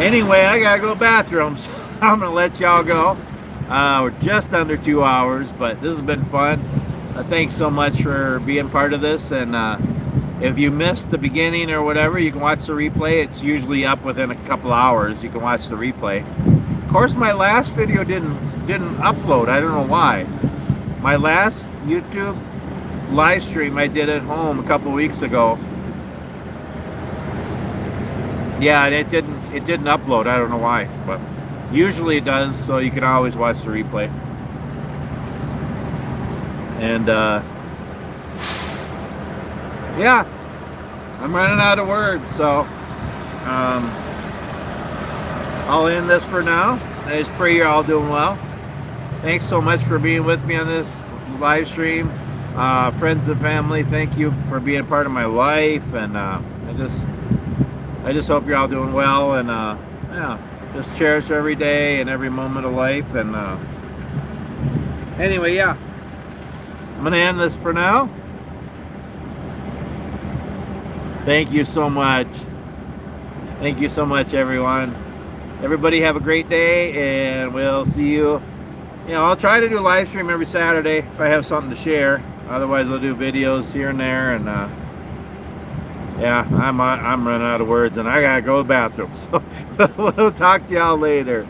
Anyway, I gotta go to the bathroom, so I'm gonna let y'all go. We're just under 2 hours, but this has been fun. Thanks so much for being part of this, and if you missed the beginning or whatever, you can watch the replay. It's usually up within a couple hours. You can watch the replay. Of course, my last video didn't upload. I don't know why. My last YouTube live stream I did at home a couple weeks ago. Yeah, and it didn't upload. I don't know why, but usually it does, so you can always watch the replay. And yeah, I'm running out of words, so I'll end this for now. I just pray you're all doing well. Thanks so much for being with me on this live stream. Friends and family, thank you for being part of my life. And I just hope you're all doing well. And yeah, just cherish every day and every moment of life. And anyway, yeah, I'm going to end this for now. Thank you so much. Thank you so much, everyone. Everybody have a great day, and we'll see you. You know, I'll try to do a live stream every Saturday if I have something to share. Otherwise, I'll do videos here and there. And yeah, I'm running out of words, and I gotta go to the bathroom. So we'll talk to y'all later.